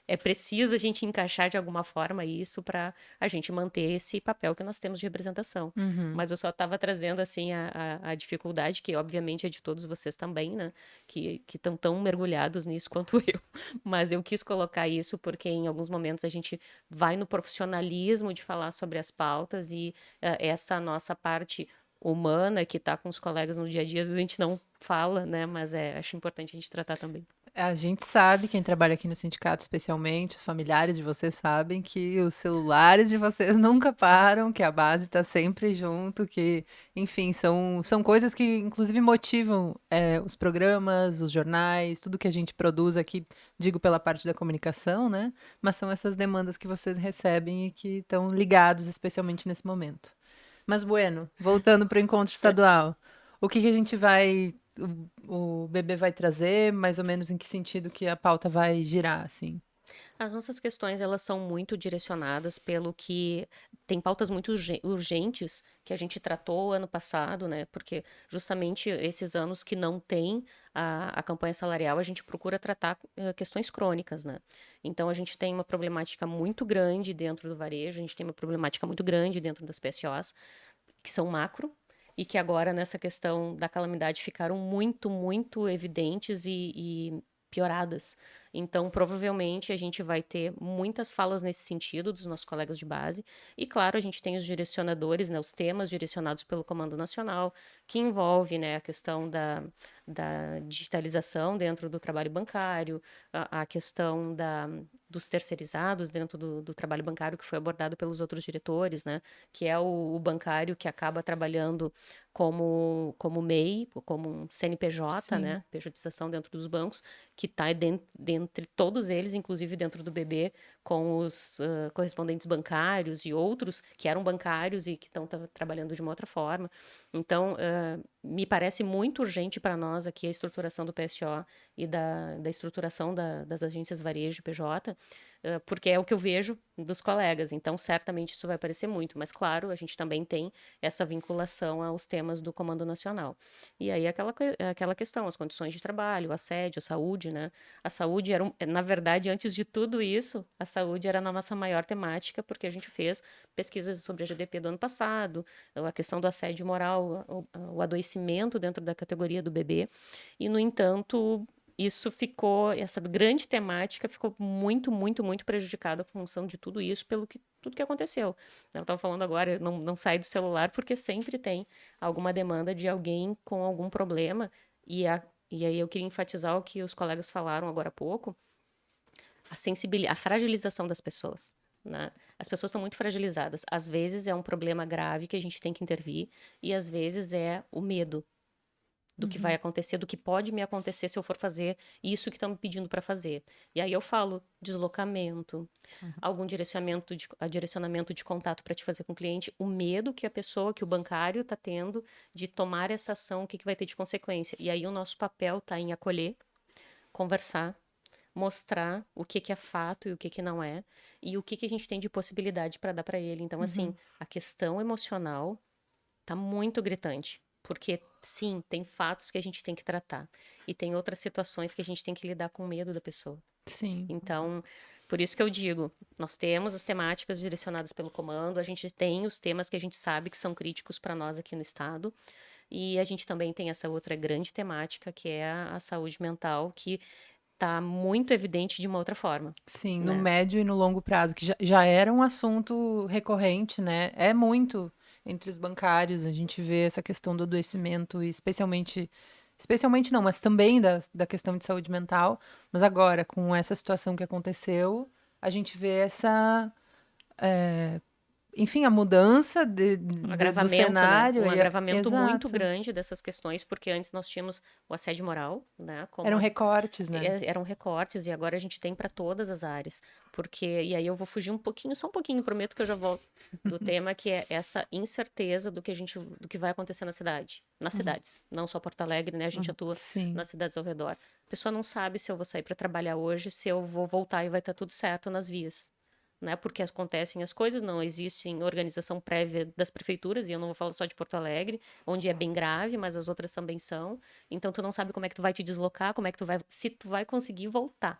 é preciso a gente encaixar de alguma forma isso para a gente manter esse papel que nós temos de representação. Mas eu só estava trazendo, assim, a dificuldade, que obviamente é de todos vocês também, né? Que estão tão mergulhados nisso quanto eu. Mas eu quis colocar isso porque em alguns momentos a gente vai no profissionalismo de falar sobre as pautas e essa nossa parte humana que está com os colegas no dia a dia, às vezes a gente não fala, né? Mas acho importante a gente tratar também. A gente sabe, quem trabalha aqui no sindicato especialmente, os familiares de vocês sabem que os celulares de vocês nunca param, que a base está sempre junto, que, enfim, são coisas que inclusive motivam os programas, os jornais, tudo que a gente produz aqui, digo pela parte da comunicação, né? Mas são essas demandas que vocês recebem e que estão ligados especialmente nesse momento. Mas, Bueno, voltando para o encontro estadual, o que a gente vai... O bebê vai trazer, mais ou menos em que sentido que a pauta vai girar, assim? As nossas questões, elas são muito direcionadas pelo que tem pautas muito urgentes que a gente tratou ano passado, né? Porque justamente esses anos que não tem a campanha salarial, a gente procura tratar questões crônicas, né? Então, a gente tem uma problemática muito grande dentro do varejo, a gente tem uma problemática muito grande dentro das PSOs, que são macro, e que agora, nessa questão da calamidade, ficaram muito, muito evidentes e pioradas. Então, provavelmente, a gente vai ter muitas falas nesse sentido dos nossos colegas de base. E, claro, a gente tem os direcionadores, né, os temas direcionados pelo Comando Nacional, que envolve, né, a questão da digitalização dentro do trabalho bancário, a questão dos terceirizados dentro do trabalho bancário, que foi abordado pelos outros diretores, né, que é o bancário que acaba trabalhando como MEI, como um CNPJ, Sim. né, pejotização dentro dos bancos, que está dentre todos eles, inclusive dentro do BB, com os correspondentes bancários e outros que eram bancários e que estão trabalhando de uma outra forma. Então, me parece muito urgente para nós aqui a estruturação do PSO e da estruturação das agências varejo PJ, porque é o que eu vejo dos colegas. Então, certamente isso vai aparecer muito. Mas, claro, a gente também tem essa vinculação aos temas do Comando Nacional. E aí, aquela questão, as condições de trabalho, o assédio, a saúde, né? A saúde era, na verdade, antes de tudo isso, a saúde era a nossa maior temática, porque a gente fez pesquisas sobre a GDP do ano passado, a questão do assédio moral, o adoecimento dentro da categoria do bebê. E, no entanto, essa grande temática ficou muito, muito, muito prejudicada em função de tudo isso, tudo que aconteceu. Eu estava falando agora, não sai do celular, porque sempre tem alguma demanda de alguém com algum problema, e aí eu queria enfatizar o que os colegas falaram agora há pouco, a fragilização das pessoas. Né? As pessoas estão muito fragilizadas. Às vezes é um problema grave que a gente tem que intervir, e às vezes é o medo do que vai acontecer, do que pode me acontecer se eu for fazer isso que estão me pedindo para fazer. E aí eu falo deslocamento, algum direcionamento de contato para te fazer com o cliente, o medo que que o bancário está tendo de tomar essa ação, o que vai ter de consequência. E aí o nosso papel está em acolher, conversar, mostrar o que que é fato e o que que não é, e o que que a gente tem de possibilidade para dar para ele. Então, assim, a questão emocional tá muito gritante, porque sim, tem fatos que a gente tem que tratar e tem outras situações que a gente tem que lidar com medo da pessoa. Sim. Então, por isso que eu digo, nós temos as temáticas direcionadas pelo comando, a gente tem os temas que a gente sabe que são críticos para nós aqui no estado, e a gente também tem essa outra grande temática que é a saúde mental, que tá muito evidente de uma outra forma. Sim, né? no médio e no longo prazo, que já era um assunto recorrente, né? É muito entre os bancários, a gente vê essa questão do adoecimento, e especialmente não, mas também da questão de saúde mental. Mas agora, com essa situação que aconteceu, a gente vê enfim, a mudança do Agravamento, cenário. né? Um agravamento muito Exato. grande dessas questões, porque antes nós tínhamos o assédio moral, né? Como Eram recortes, né? eram recortes, e agora a gente tem para todas as áreas. Porque, e aí eu vou fugir um pouquinho, só um pouquinho, prometo que eu já volto do tema, que é essa incerteza do que vai acontecer na cidade, nas cidades, não só Porto Alegre, né? A gente atua Sim. nas cidades ao redor. A pessoa não sabe se eu vou sair para trabalhar hoje, se eu vou voltar e vai estar tudo certo nas vias. Né, porque acontecem as coisas, não existe organização prévia das prefeituras, e eu não vou falar só de Porto Alegre, onde é bem grave, mas as outras também são. Então tu não sabe como é que tu vai te deslocar, se tu vai conseguir voltar,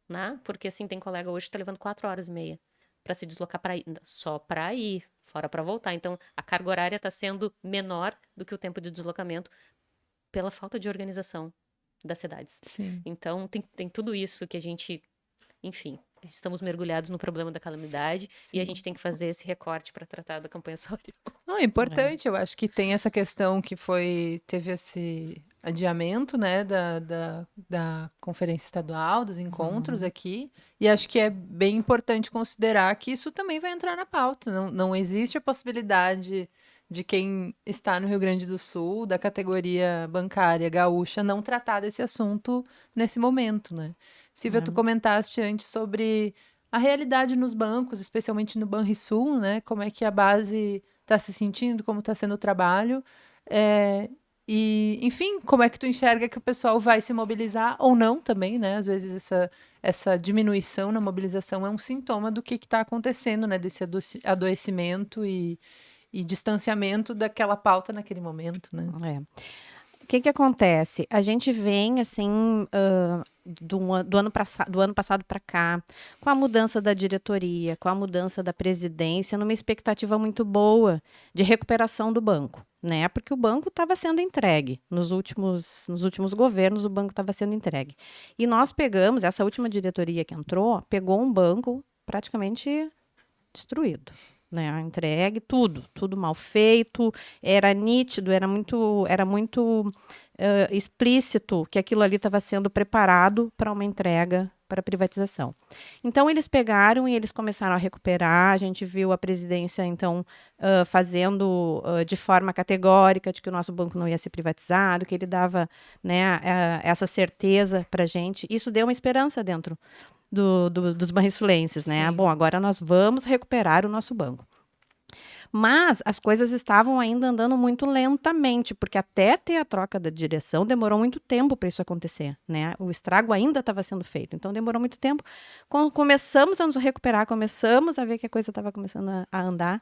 né? Porque assim, tem colega hoje que tá levando 4 horas e meia para se deslocar só para ir, fora para voltar. Então a carga horária está sendo menor do que o tempo de deslocamento pela falta de organização das cidades. Sim. Então tem tudo isso que a gente, enfim, estamos mergulhados no problema da calamidade e a gente tem que fazer esse recorte para tratar da campanha salarial. Não, é importante, eu acho que tem essa questão que teve esse adiamento, né, da conferência estadual, dos encontros aqui, e acho que é bem importante considerar que isso também vai entrar na pauta. Não existe a possibilidade de quem está no Rio Grande do Sul, da categoria bancária gaúcha, não tratar desse assunto nesse momento, né? Silvia, tu comentaste antes sobre a realidade nos bancos, especialmente no Banrisul, né? Como é que a base está se sentindo, como está sendo o trabalho. E, enfim, como é que tu enxerga que o pessoal vai se mobilizar ou não também, né? Às vezes essa diminuição na mobilização é um sintoma do que está acontecendo, né? Desse adoecimento e distanciamento daquela pauta naquele momento, né? O que acontece? A gente vem, assim, do ano passado para cá, com a mudança da diretoria, com a mudança da presidência, numa expectativa muito boa de recuperação do banco, né? Porque o banco estava sendo entregue. Nos últimos governos, o banco estava sendo entregue. E nós pegamos, essa última diretoria que entrou, pegou um banco praticamente destruído. Né, entregue, tudo mal feito, era nítido, era muito explícito que aquilo ali estava sendo preparado para uma entrega para privatização. Então eles pegaram e eles começaram a recuperar. A gente viu a presidência então fazendo de forma categórica de que o nosso banco não ia ser privatizado, que ele dava, né, essa certeza para a gente. Isso deu uma esperança dentro dos banriçulenses, né? Bom, agora nós vamos recuperar o nosso banco. Mas as coisas estavam ainda andando muito lentamente, porque até ter a troca da direção demorou muito tempo para isso acontecer, né? O estrago ainda estava sendo feito, então demorou muito tempo. Quando começamos a nos recuperar, começamos a ver que a coisa estava começando a andar,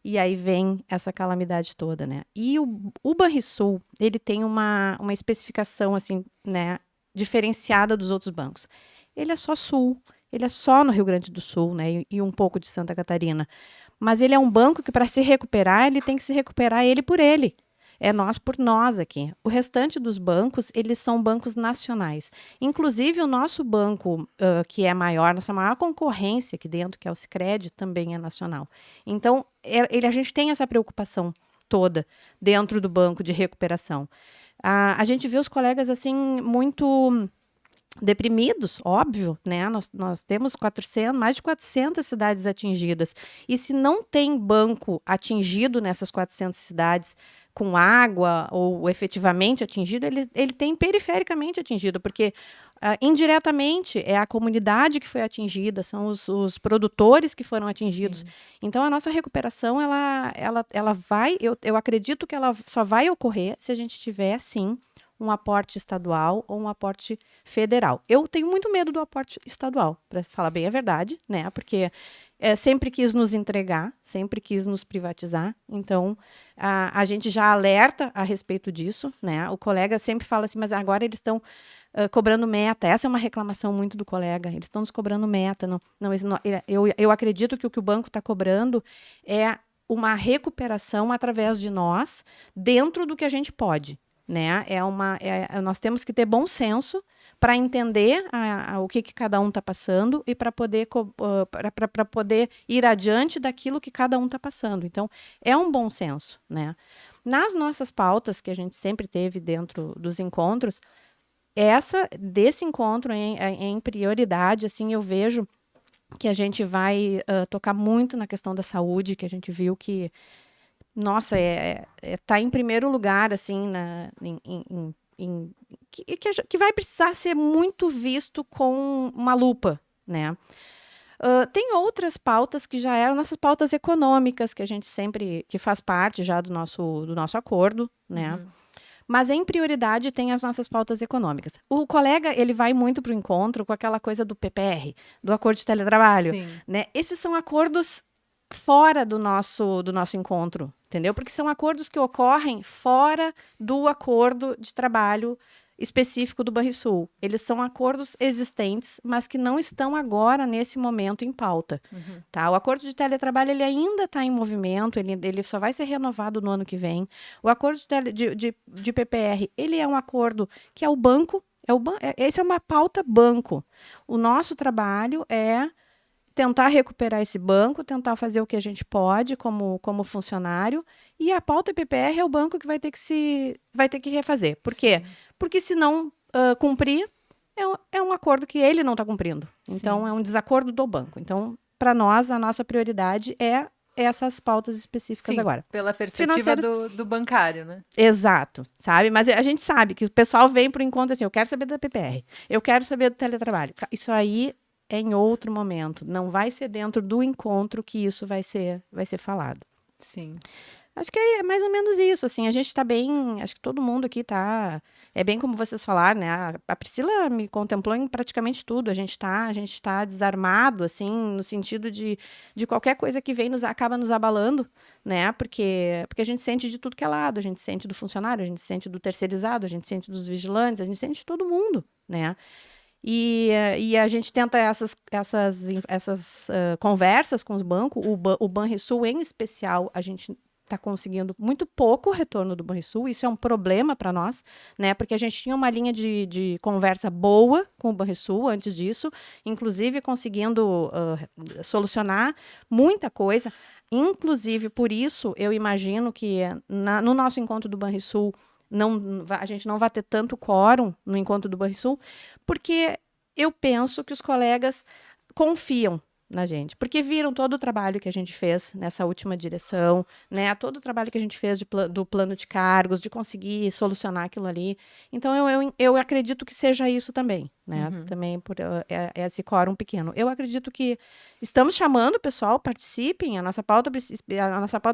e aí vem essa calamidade toda, né? E o Banrisul, ele tem uma especificação, assim, né, diferenciada dos outros bancos. Ele é só sul, ele é só no Rio Grande do Sul, né, e um pouco de Santa Catarina. Mas ele é um banco que, para se recuperar, ele tem que se recuperar ele por ele. É nós por nós aqui. O restante dos bancos, eles são bancos nacionais. Inclusive, o nosso banco, que é maior, nossa maior concorrência aqui dentro, que é o Sicredi, também é nacional. Então, a gente tem essa preocupação toda dentro do banco de recuperação. A gente vê os colegas, assim, muito deprimidos, óbvio, né? Nós temos mais de 400 cidades atingidas. E se não tem banco atingido nessas 400 cidades com água ou efetivamente atingido, ele tem perifericamente atingido, porque indiretamente é a comunidade que foi atingida, são os produtores que foram atingidos. Sim. Então, a nossa recuperação, ela vai, eu acredito que ela só vai ocorrer se a gente tiver, sim, um aporte estadual ou um aporte federal. Eu tenho muito medo do aporte estadual, para falar bem a verdade, né? Porque sempre quis nos entregar, sempre quis nos privatizar. Então, a gente já alerta a respeito disso, né? O colega sempre fala assim, mas agora eles estão cobrando meta. Essa é uma reclamação muito do colega. Eles estão nos cobrando meta. Eu acredito que o banco está cobrando é uma recuperação através de nós, dentro do que a gente pode. Né? Nós temos que ter bom senso para entender o que cada um está passando e para poder ir adiante daquilo que cada um está passando. Então, é um bom senso. Né? Nas nossas pautas, que a gente sempre teve dentro dos encontros, desse encontro em prioridade, assim, eu vejo que a gente vai tocar muito na questão da saúde, que a gente viu que, nossa, tá em primeiro lugar, assim, que vai precisar ser muito visto com uma lupa, né? Tem outras pautas que já eram nossas pautas econômicas, que a gente sempre, que faz parte já do nosso acordo, né? Uhum. Mas, em prioridade, tem as nossas pautas econômicas. O colega, ele vai muito para o encontro com aquela coisa do PPR, do acordo de teletrabalho. Né? Esses são acordos fora do nosso encontro, entendeu? Porque são acordos que ocorrem fora do acordo de trabalho específico do Banrisul. Eles são acordos existentes, mas que não estão agora, nesse momento, em pauta. Uhum. Tá? O acordo de teletrabalho ele ainda está em movimento, ele só vai ser renovado no ano que vem. O acordo de PPR, ele é um acordo que é o banco, esse é uma pauta banco. O nosso trabalho é tentar recuperar esse banco, tentar fazer o que a gente pode como funcionário, e a pauta PPR é o banco que vai ter que refazer. Por quê? Sim. Porque se não cumprir, é um acordo que ele não está cumprindo. Então, sim, é um desacordo do banco. Então, para nós, a nossa prioridade é essas pautas específicas. Sim, agora. Pela perspectiva do bancário, né? Exato, sabe? Mas a gente sabe que o pessoal vem para o encontro assim, eu quero saber da PPR, eu quero saber do teletrabalho. Isso aí é em outro momento. Não vai ser dentro do encontro que isso vai ser falado. Sim. Acho que é mais ou menos isso, assim, a gente está bem, acho que todo mundo aqui está, é bem como vocês falaram, né, a Priscila me contemplou em praticamente tudo, a gente tá desarmado, assim, no sentido de qualquer coisa que vem acaba nos abalando, né, porque a gente sente de tudo que é lado, a gente sente do funcionário, a gente sente do terceirizado, a gente sente dos vigilantes, a gente sente de todo mundo, né. E a gente tenta essas conversas com os bancos, o Banrisul em especial, a gente está conseguindo muito pouco retorno do Banrisul, isso é um problema para nós, né? Porque a gente tinha uma linha de conversa boa com o Banrisul antes disso, inclusive conseguindo solucionar muita coisa, inclusive por isso eu imagino que no nosso encontro do Banrisul a gente não vai ter tanto quórum no encontro do Banrisul, porque eu penso que os colegas confiam na gente, porque viram todo o trabalho que a gente fez nessa última direção, né? Todo o trabalho que a gente fez do plano de cargos, de conseguir solucionar aquilo ali. Então, eu acredito que seja isso também, né? Uhum. Também por esse quórum pequeno. Eu acredito que estamos chamando o pessoal, participem, a nossa pauta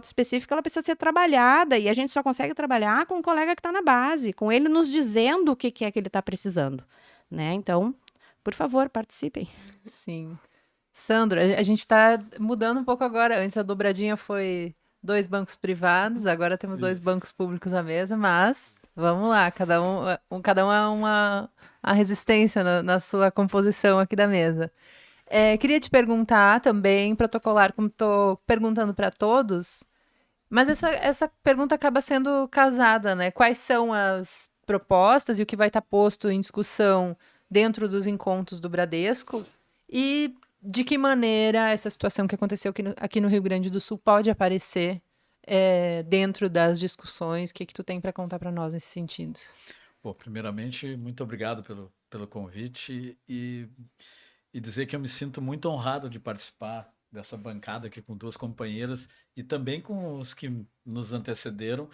específica ela precisa ser trabalhada, e a gente só consegue trabalhar com o colega que está na base, com ele nos dizendo o que é que ele está precisando, né? Então, por favor, participem. Sim. Sandro, a gente está mudando um pouco agora. Antes a dobradinha foi 2 bancos privados, agora temos 2 bancos públicos à mesa, mas vamos lá, cada um é uma resistência na sua composição aqui da mesa. Queria te perguntar também, protocolar, como estou perguntando para todos, mas essa pergunta acaba sendo casada, né? Quais são as propostas e o que vai estar posto em discussão dentro dos encontros do Bradesco? E de que maneira essa situação que aconteceu aqui no Rio Grande do Sul pode aparecer dentro das discussões? O que tu tem para contar para nós nesse sentido? Bom, primeiramente, muito obrigado pelo convite e dizer que eu me sinto muito honrado de participar dessa bancada aqui com 2 companheiras e também com os que nos antecederam,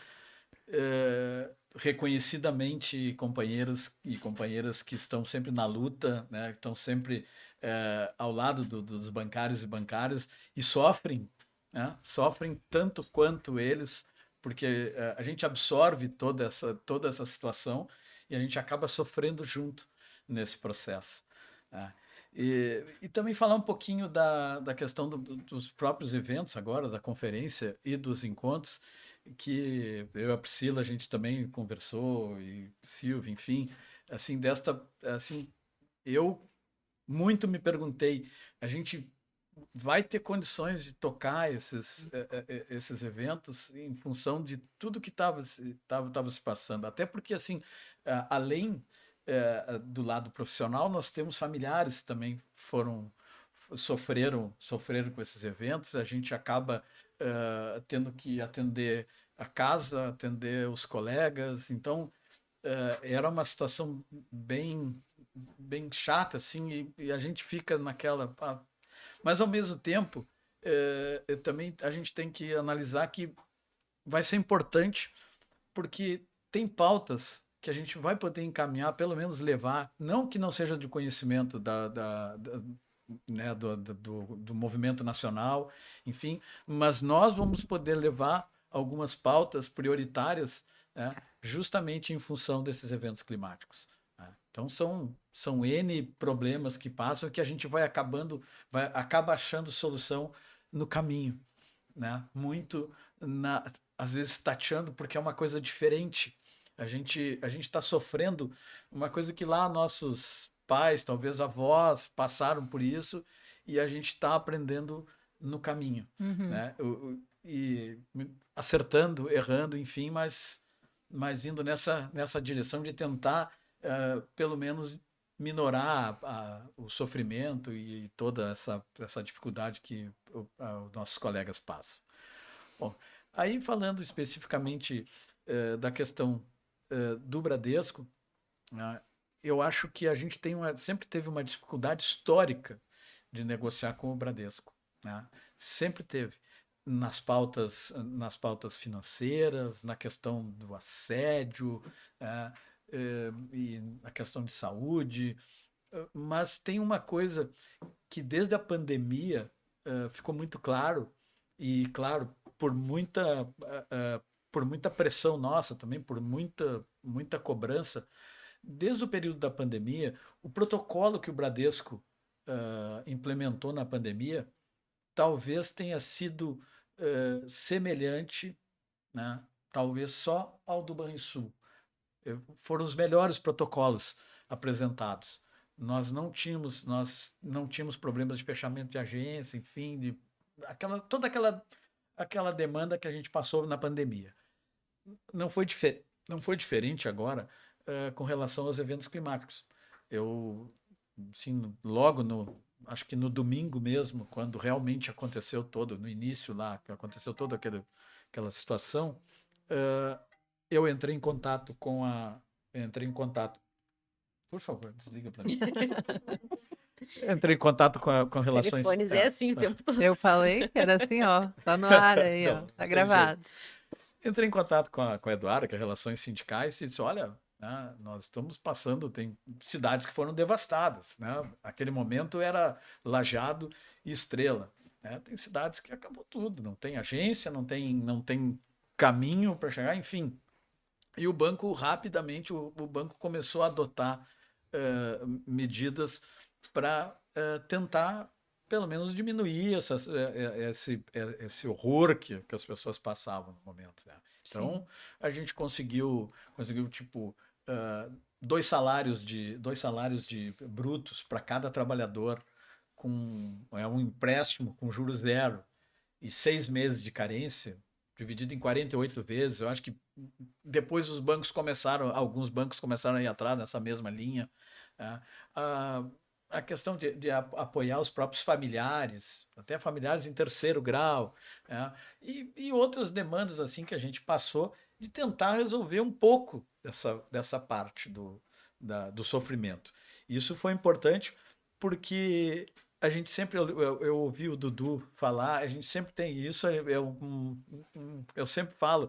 reconhecidamente companheiros e companheiras que estão sempre na luta, né, que estão sempre ao lado dos bancários e bancárias e sofrem, né, sofrem tanto quanto eles, porque a gente absorve toda essa situação e a gente acaba sofrendo junto nesse processo, né? E também falar um pouquinho da questão dos próprios eventos agora, da conferência e dos encontros, que eu e a Priscila, a gente também conversou, e Silvia, enfim, assim, assim, eu muito me perguntei, a gente vai ter condições de tocar esses eventos em função de tudo que estava se passando. Até porque, assim, além do lado profissional, nós temos familiares que também sofreram com esses eventos. A gente acaba tendo que atender a casa, atender os colegas. Então, era uma situação bem chata, assim, e a gente fica naquela... Mas, ao mesmo tempo, também a gente tem que analisar que vai ser importante, porque tem pautas que a gente vai poder encaminhar, pelo menos levar, não que não seja de conhecimento né, do movimento nacional, enfim, mas nós vamos poder levar algumas pautas prioritárias, né, justamente em função desses eventos climáticos. Então são N problemas que passam que a gente acaba achando solução no caminho, né? Muito às vezes tateando porque é uma coisa diferente. A gente está sofrendo uma coisa que lá nossos pais, talvez avós, passaram por isso e a gente está aprendendo no caminho, né? E acertando, errando, enfim, mas indo nessa direção de tentar pelo menos minorar o sofrimento e toda essa dificuldade que os nossos colegas passam. Bom, aí falando especificamente da questão do Bradesco, eu acho que a gente sempre teve uma dificuldade histórica de negociar com o Bradesco, né? Sempre teve. Nas pautas financeiras, na questão do assédio, e a questão de saúde, mas tem uma coisa que desde a pandemia ficou muito claro, e claro, por muita pressão nossa também, por muita cobrança, desde o período da pandemia, o protocolo que o Bradesco implementou na pandemia talvez tenha sido semelhante, né, talvez só ao do Banrisul. Foram os melhores protocolos apresentados. Nós não tínhamos problemas de fechamento de agência, enfim, toda aquela demanda que a gente passou na pandemia. Não foi diferente agora com relação aos eventos climáticos. Eu, assim, acho que no domingo mesmo, quando realmente aconteceu no início lá, que aconteceu toda aquela situação, eu entrei em contato por favor, desliga para mim. Entrei em contato com relações... telefones assim o tempo todo. Eu falei que era assim, ó, tá no ar aí, ó, tá gravado. Entrei em contato com a Eduarda, que é Relações Sindicais, e disse, olha, né, nós estamos passando, tem cidades que foram devastadas, né? Aquele momento era Lajeado e Estrela, né? Tem cidades que acabou tudo, não tem agência, não tem caminho para chegar, enfim. E o banco, rapidamente, o banco começou a adotar medidas para tentar, pelo menos, diminuir esse horror que as pessoas passavam no momento, né? Então, a gente conseguiu tipo, 2 salários de brutos para cada trabalhador, com um empréstimo com juros zero e 6 meses de carência, dividido em 48 vezes. Eu acho que depois alguns bancos começaram a ir atrás nessa mesma linha. A questão de apoiar os próprios familiares, até familiares em 3º grau, e outras demandas assim que a gente passou de tentar resolver um pouco dessa parte do sofrimento. Isso foi importante porque a gente sempre, eu ouvi o Dudu falar, a gente sempre tem isso, eu sempre falo,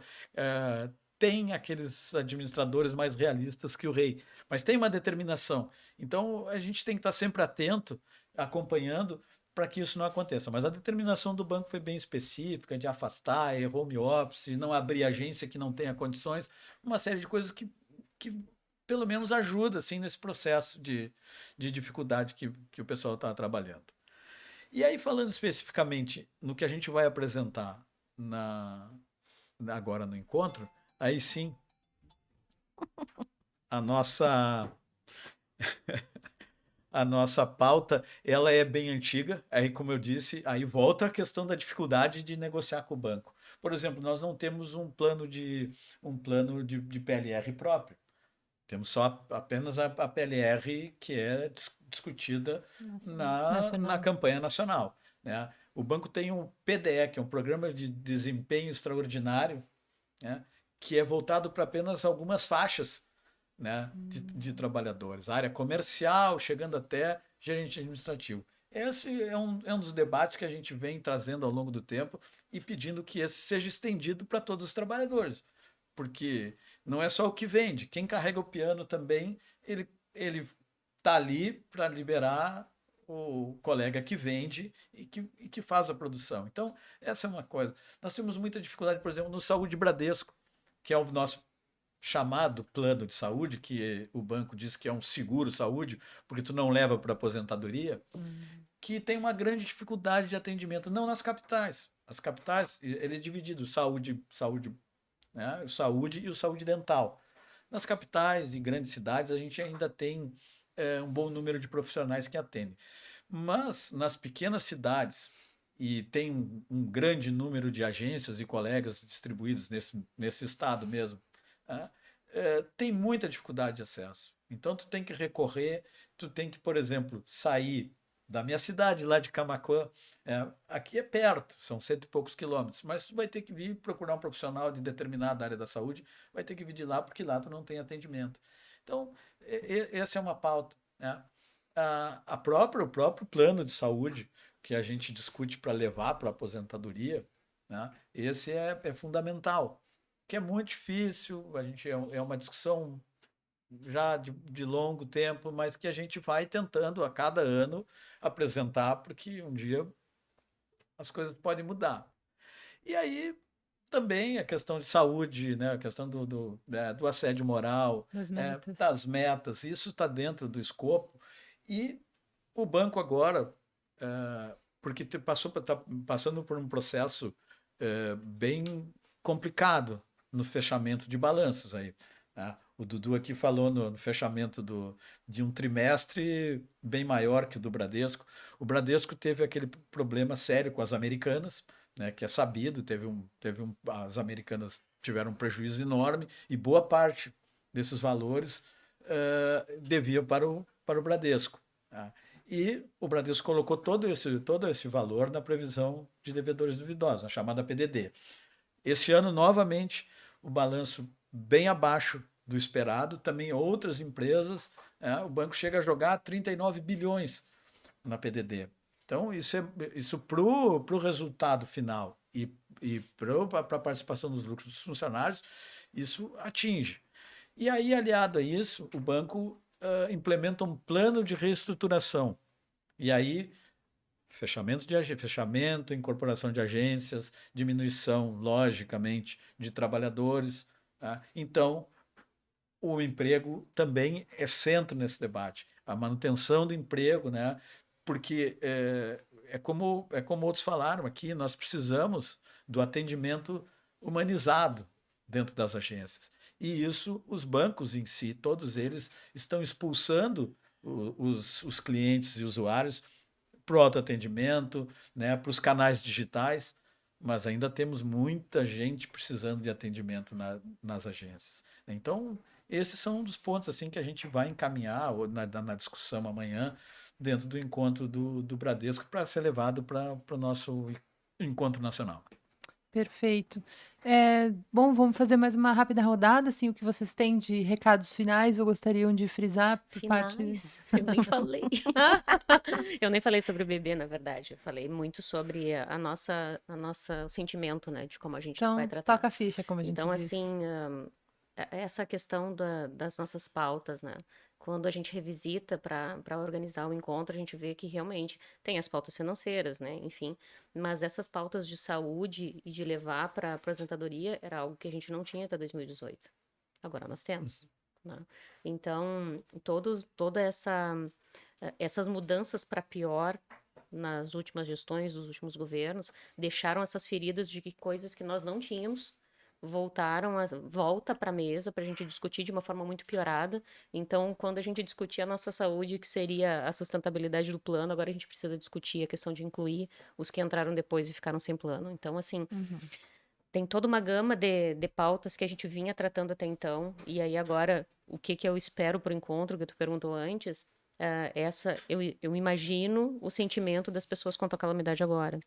tem aqueles administradores mais realistas que o rei, mas tem uma determinação. Então, a gente tem que estar sempre atento, acompanhando, para que isso não aconteça. Mas a determinação do banco foi bem específica, de afastar, home office, não abrir agência que não tenha condições, uma série de coisas que pelo menos ajuda assim, nesse processo de dificuldade que o pessoal está trabalhando. E aí, falando especificamente no que a gente vai apresentar agora no encontro, aí sim, a nossa pauta, ela é bem antiga. Aí, como eu disse, aí volta a questão da dificuldade de negociar com o banco. Por exemplo, nós não temos um plano de PLR próprio. Temos só apenas a PLR que é discutida na campanha nacional, né? O banco tem um PDE, que é um Programa de Desempenho Extraordinário, né? Que é voltado para apenas algumas faixas, né? de trabalhadores, área comercial, chegando até gerente administrativo. Esse é um dos debates que a gente vem trazendo ao longo do tempo e pedindo que esse seja estendido para todos os trabalhadores. Porque não é só o que vende, quem carrega o piano também, ele está ali para liberar o colega que vende e que faz a produção. Então, essa é uma coisa. Nós temos muita dificuldade, por exemplo, no Saúde Bradesco, que é o nosso chamado plano de saúde, que o banco diz que é um seguro saúde, porque tu não leva para aposentadoria, que tem uma grande dificuldade de atendimento, não nas capitais. As capitais, ele é dividido, saúde, né? O saúde e o saúde dental. Nas capitais e grandes cidades, a gente ainda tem um bom número de profissionais que atendem. Mas nas pequenas cidades, e tem um grande número de agências e colegas distribuídos nesse estado mesmo, né? Tem muita dificuldade de acesso. Então, tu tem que recorrer, tu tem que, por exemplo, sair da minha cidade, lá de Camaquã. Aqui é perto, são 100 e poucos quilômetros, mas tu vai ter que vir procurar um profissional de determinada área da saúde, vai ter que vir de lá, porque lá tu não tem atendimento. Então, essa é uma pauta, né? O próprio plano de saúde que a gente discute para levar para a aposentadoria, né? Esse é fundamental, que é muito difícil, é uma discussão já de longo tempo, mas que a gente vai tentando a cada ano apresentar, porque um dia as coisas podem mudar. E aí também a questão de saúde, né? A questão do assédio moral, das metas, isso está dentro do escopo. E o banco agora, porque está passando por um processo bem complicado no fechamento de balanços aí. O Dudu aqui falou no fechamento de um trimestre bem maior que o do Bradesco. O Bradesco teve aquele problema sério com as Americanas, né, que é sabido, as Americanas tiveram um prejuízo enorme e boa parte desses valores devia para o Bradesco. E o Bradesco colocou todo esse valor na previsão de devedores duvidosos, a chamada PDD. Este ano, novamente, o balanço bem abaixo do esperado, também outras empresas, o banco chega a jogar 39 bilhões na PDD. Então, isso para o resultado final e para a participação dos lucros dos funcionários, isso atinge. E aí, aliado a isso, o banco implementa um plano de reestruturação. E aí, fechamento, incorporação de agências, diminuição, logicamente, de trabalhadores. Então, o emprego também é centro nesse debate. A manutenção do emprego, né? Porque como outros falaram aqui, nós precisamos do atendimento humanizado dentro das agências. E isso, os bancos em si, todos eles, estão expulsando os clientes e usuários para o autoatendimento, né, para os canais digitais, mas ainda temos muita gente precisando de atendimento nas agências. Então, esses são um dos pontos assim que a gente vai encaminhar na discussão amanhã, dentro do encontro do Bradesco, para ser levado para o nosso encontro nacional. Perfeito. Bom, vamos fazer mais uma rápida rodada, assim, o que vocês têm de recados finais ou gostariam de frisar por Finais? Eu nem falei. Eu nem falei sobre o bebê, na verdade. Eu falei muito sobre o sentimento, né, de como a gente vai tratar. Toca a ficha, como a gente Então, diz. assim, essa questão das nossas pautas, né? Quando a gente revisita para organizar o encontro, a gente vê que realmente tem as pautas financeiras, né? Enfim, mas essas pautas de saúde e de levar para a aposentadoria era algo que a gente não tinha até 2018. Agora nós temos. né? Então, essas mudanças para pior nas últimas gestões, dos últimos governos, deixaram essas feridas de que coisas que nós não tínhamos volta para a mesa para a gente discutir de uma forma muito piorada. Então, quando a gente discutir a nossa saúde, que seria a sustentabilidade do plano, agora a gente precisa discutir a questão de incluir os que entraram depois e ficaram sem plano. Então, assim, tem toda uma gama de pautas que a gente vinha tratando até então. E aí agora, o que eu espero para o encontro, que tu perguntou antes, eu imagino o sentimento das pessoas quanto à calamidade agora.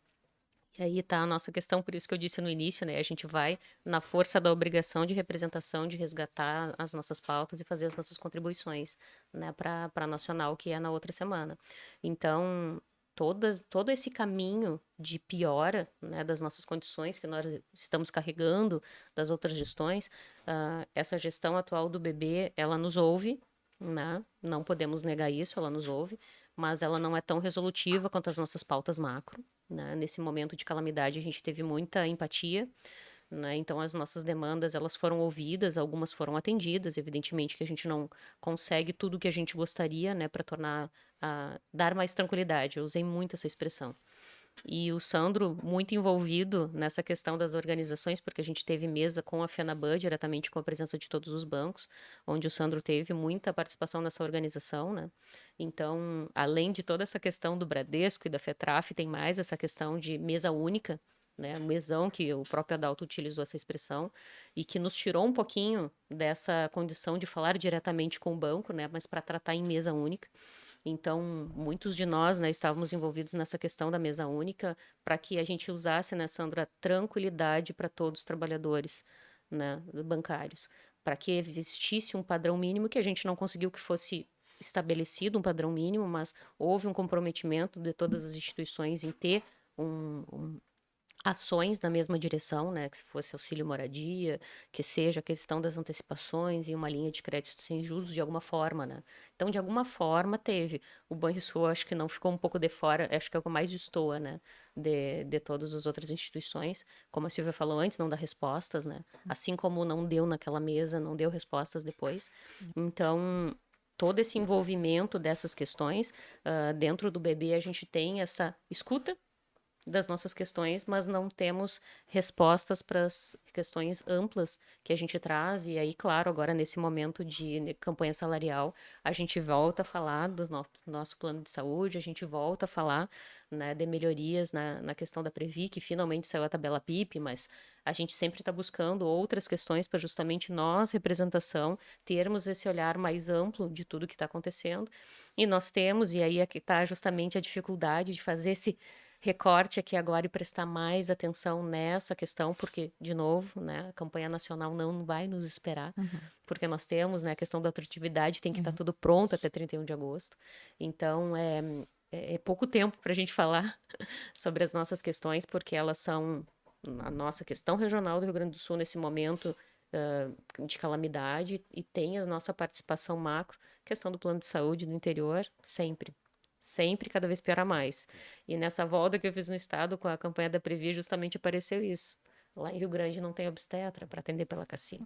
E aí está a nossa questão, por isso que eu disse no início, né? A gente vai na força da obrigação de representação, de resgatar as nossas pautas e fazer as nossas contribuições, né, para a nacional, que é na outra semana. Então, todo esse caminho de piora, né, das nossas condições que nós estamos carregando das outras gestões, essa gestão atual do bebê, ela nos ouve, né? Não podemos negar isso, ela nos ouve, mas ela não é tão resolutiva quanto as nossas pautas macro, né? Nesse momento de calamidade, a gente teve muita empatia, né? Então, as nossas demandas, elas foram ouvidas, algumas foram atendidas. Evidentemente que a gente não consegue tudo o que a gente gostaria, né, para dar mais tranquilidade. Eu usei muito essa expressão. E o Sandro, muito envolvido nessa questão das organizações, porque a gente teve mesa com a FENABAN, diretamente com a presença de todos os bancos, onde o Sandro teve muita participação nessa organização, né? Então, além de toda essa questão do Bradesco e da FETRAF, tem mais essa questão de mesa única, né? Mesão, que o próprio Adalto utilizou essa expressão, e que nos tirou um pouquinho dessa condição de falar diretamente com o banco, né? Mas para tratar em mesa única. Então, muitos de nós, né, estávamos envolvidos nessa questão da mesa única para que a gente usasse, né, Sandra, tranquilidade para todos os trabalhadores, né, bancários, para que existisse um padrão mínimo que a gente não conseguiu que fosse estabelecido um padrão mínimo, mas houve um comprometimento de todas as instituições em ter ações na mesma direção, né, que se fosse auxílio moradia, que seja a questão das antecipações e uma linha de crédito sem juros de alguma forma, né? Então, de alguma forma teve. O Banrisul acho que não ficou um pouco de fora, acho que é o que mais destoa, né, de todas as outras instituições. Como a Silvia falou antes, não dá respostas, né? Assim como não deu naquela mesa, não deu respostas depois. Então, todo esse envolvimento dessas questões, dentro do bebê a gente tem essa escuta das nossas questões, mas não temos respostas para as questões amplas que a gente traz. E aí, claro, agora nesse momento de campanha salarial, a gente volta a falar do nosso plano de saúde, a gente volta a falar, né, de melhorias na questão da Previ, que finalmente saiu a tabela PIP, mas a gente sempre está buscando outras questões para justamente nós, representação, termos esse olhar mais amplo de tudo que está acontecendo. E nós temos, e aí aqui está justamente a dificuldade de fazer esse recorte aqui agora e prestar mais atenção nessa questão, porque, de novo, né, a campanha nacional não vai nos esperar, porque nós temos, né, a questão da atratividade, tem que estar tudo pronto até 31 de agosto. Então, é pouco tempo para a gente falar sobre as nossas questões, porque elas são a nossa questão regional do Rio Grande do Sul nesse momento de calamidade, e tem a nossa participação macro, questão do plano de saúde do interior, sempre, cada vez piora mais. E nessa volta que eu fiz no estado com a campanha da Previ, justamente apareceu isso. Lá em Rio Grande não tem obstetra para atender pela CACI.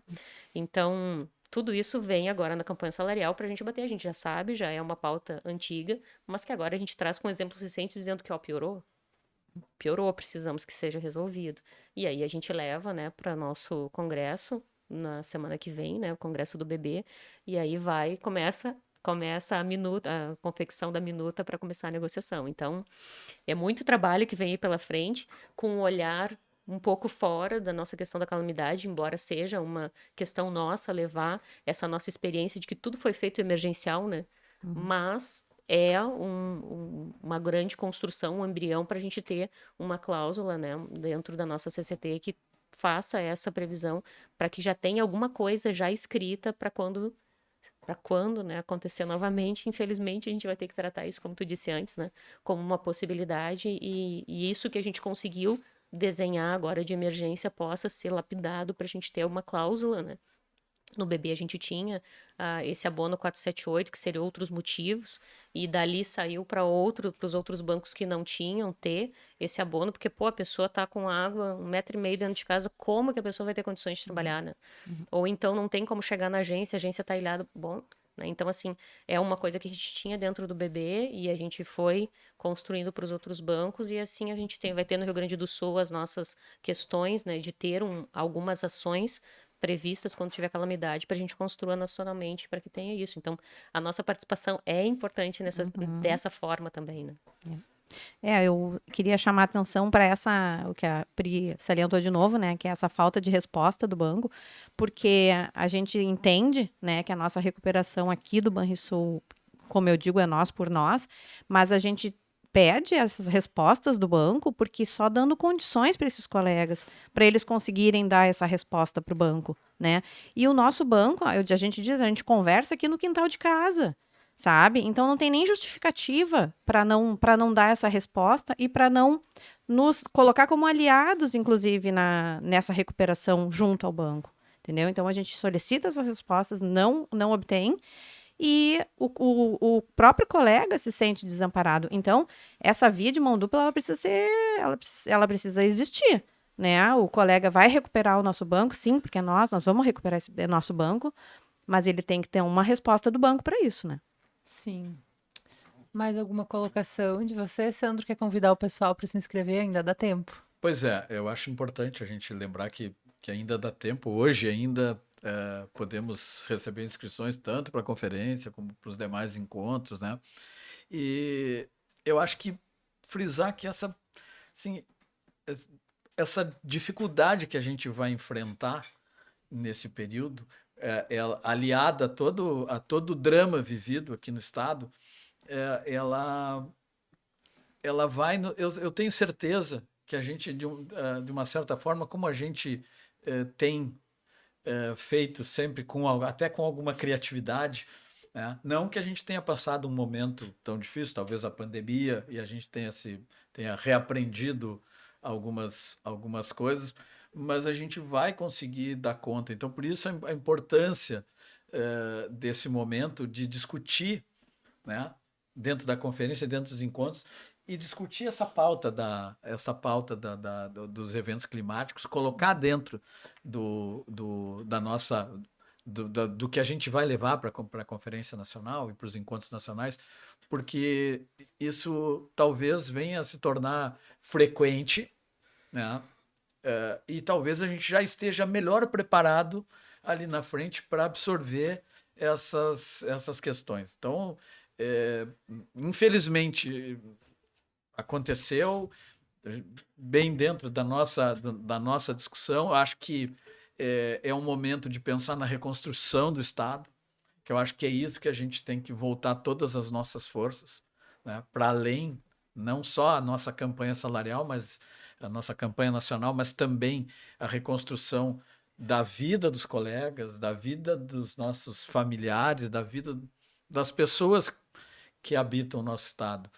Então, tudo isso vem agora na campanha salarial para a gente bater. A gente já sabe, já é uma pauta antiga, mas que agora a gente traz com exemplos recentes dizendo que piorou. Piorou, precisamos que seja resolvido. E aí a gente leva, né, para nosso congresso na semana que vem, né, o congresso do bebê, e aí começa a confecção da minuta para começar a negociação. Então, é muito trabalho que vem aí pela frente, com um olhar um pouco fora da nossa questão da calamidade, embora seja uma questão nossa levar essa nossa experiência de que tudo foi feito emergencial, né? Mas é uma grande construção, um embrião para a gente ter uma cláusula, né, dentro da nossa CCT que faça essa previsão para que já tenha alguma coisa já escrita para quando, né, acontecer novamente. Infelizmente, a gente vai ter que tratar isso, como tu disse antes, né, como uma possibilidade, e isso que a gente conseguiu desenhar agora de emergência possa ser lapidado para a gente ter uma cláusula, né, No BB a gente tinha esse abono 478, que seria outros motivos, e dali saiu para os outros bancos que não tinham ter esse abono, porque, pô, a pessoa tá com água 1,5 m dentro de casa, como que a pessoa vai ter condições de trabalhar, né? Ou então não tem como chegar na agência, a agência tá ilhada, bom, né? Então, assim, é uma coisa que a gente tinha dentro do BB e a gente foi construindo para os outros bancos, e assim a gente vai ter no Rio Grande do Sul as nossas questões, né, de ter algumas ações previstas quando tiver calamidade, para a gente construir nacionalmente para que tenha isso. Então, a nossa participação é importante dessa forma também, né? Eu queria chamar a atenção para o que a Pri salientou de novo, né, que é essa falta de resposta do banco, porque a gente entende, né, que a nossa recuperação aqui do Banrisul, como eu digo, é nós por nós, mas a gente pede essas respostas do banco, porque só dando condições para esses colegas, para eles conseguirem dar essa resposta para o banco, né? E o nosso banco, a gente conversa aqui no quintal de casa, sabe? Então não tem nem justificativa para não dar essa resposta e para não nos colocar como aliados, inclusive, nessa recuperação junto ao banco, entendeu? Então a gente solicita essas respostas, não obtém, e o próprio colega se sente desamparado. Então, essa via de mão dupla, ela precisa existir, né? O colega vai recuperar o nosso banco, sim, porque nós vamos recuperar esse nosso banco, mas ele tem que ter uma resposta do banco para isso, né? Sim. Mais alguma colocação de você, Sandro? Quer convidar o pessoal para se inscrever? Ainda dá tempo. Pois é, eu acho importante a gente lembrar que ainda dá tempo. Hoje ainda podemos receber inscrições tanto para a conferência como para os demais encontros, né? E eu acho que frisar que essa dificuldade que a gente vai enfrentar nesse período, aliada a todo o drama vivido aqui no Estado, ela vai... Eu tenho certeza que a gente, de uma certa forma, como a gente tem feito sempre até com alguma criatividade, né? Não que a gente tenha passado um momento tão difícil, talvez a pandemia, e a gente tenha reaprendido algumas coisas, mas a gente vai conseguir dar conta. Então, por isso a importância desse momento de discutir, né, dentro da conferência, dentro dos encontros, e discutir essa pauta dos eventos climáticos, colocar dentro do que a gente vai levar para a Conferência Nacional e para os encontros nacionais, porque isso talvez venha a se tornar frequente, né? E talvez a gente já esteja melhor preparado ali na frente para absorver essas questões. Então, infelizmente, aconteceu bem dentro da nossa discussão. Acho que é um momento de pensar na reconstrução do Estado, que eu acho que é isso que a gente tem que voltar todas as nossas forças, né, para além, não só a nossa campanha salarial, mas a nossa campanha nacional, mas também a reconstrução da vida dos colegas, da vida dos nossos familiares, da vida das pessoas que habitam o nosso Estado.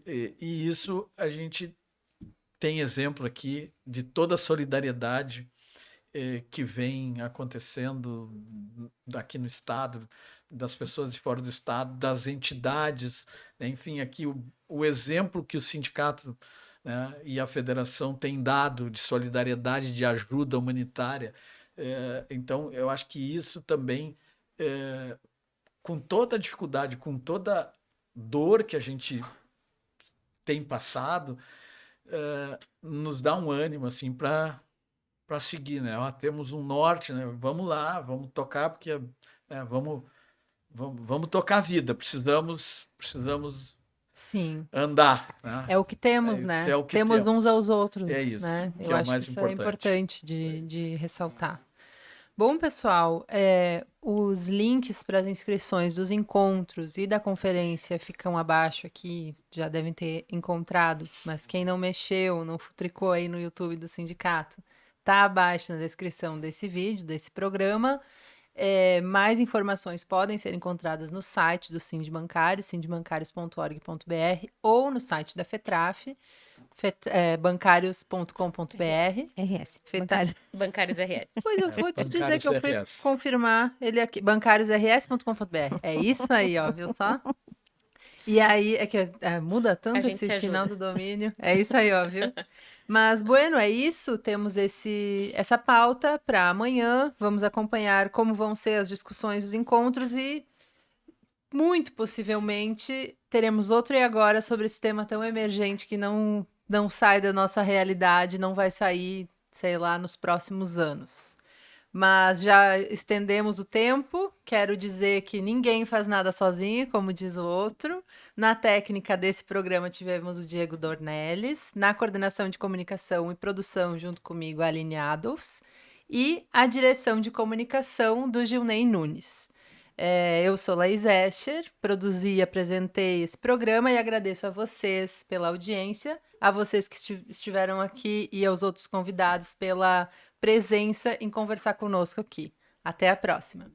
E isso a gente tem exemplo aqui de toda a solidariedade que vem acontecendo aqui no Estado, das pessoas de fora do Estado, das entidades, né? Enfim, aqui o exemplo que o sindicato, né, e a federação têm dado de solidariedade, de ajuda humanitária. Então, eu acho que isso também, com toda a dificuldade, com toda dor que a gente tem passado, nos dá um ânimo assim para seguir, né? Temos um norte, né? Vamos lá, vamos tocar, porque vamos tocar a vida. Precisamos Sim. andar, né? É o que temos, né? Temos uns aos outros. É isso. Né? Que Eu acho mais que isso é importante de ressaltar. Bom, pessoal, os links para as inscrições dos encontros e da conferência ficam abaixo aqui, já devem ter encontrado, mas quem não mexeu, não futricou aí no YouTube do sindicato, tá abaixo na descrição desse vídeo, desse programa. Mais informações podem ser encontradas no site do Sindbancário, sindbancarios.org.br, ou no site da FETRAF, bancários.com.br. RS. Feta- Bancários. Bancários RS. Pois eu vou te dizer Bancários que eu fui RS. confirmar ele aqui, bancariosrs.com.br. É isso aí, ó, viu só? E aí, é que muda A tanto gente esse se final ajuda. do domínio. É isso aí, ó, viu? Mas, bueno, é isso. Temos essa pauta para amanhã. Vamos acompanhar como vão ser as discussões dos encontros e, muito possivelmente, teremos outro e agora sobre esse tema tão emergente que não sai da nossa realidade, não vai sair, sei lá, nos próximos anos. Mas já estendemos o tempo. Quero dizer que ninguém faz nada sozinho, como diz o outro. Na técnica desse programa tivemos o Diego Dornelles. Na coordenação de comunicação e produção, junto comigo, a Aline Adolfs. E a direção de comunicação do Gilney Nunes. Eu sou Laís Escher, produzi e apresentei esse programa e agradeço a vocês pela audiência, a vocês que estiveram aqui e aos outros convidados pela presença em conversar conosco aqui. Até a próxima.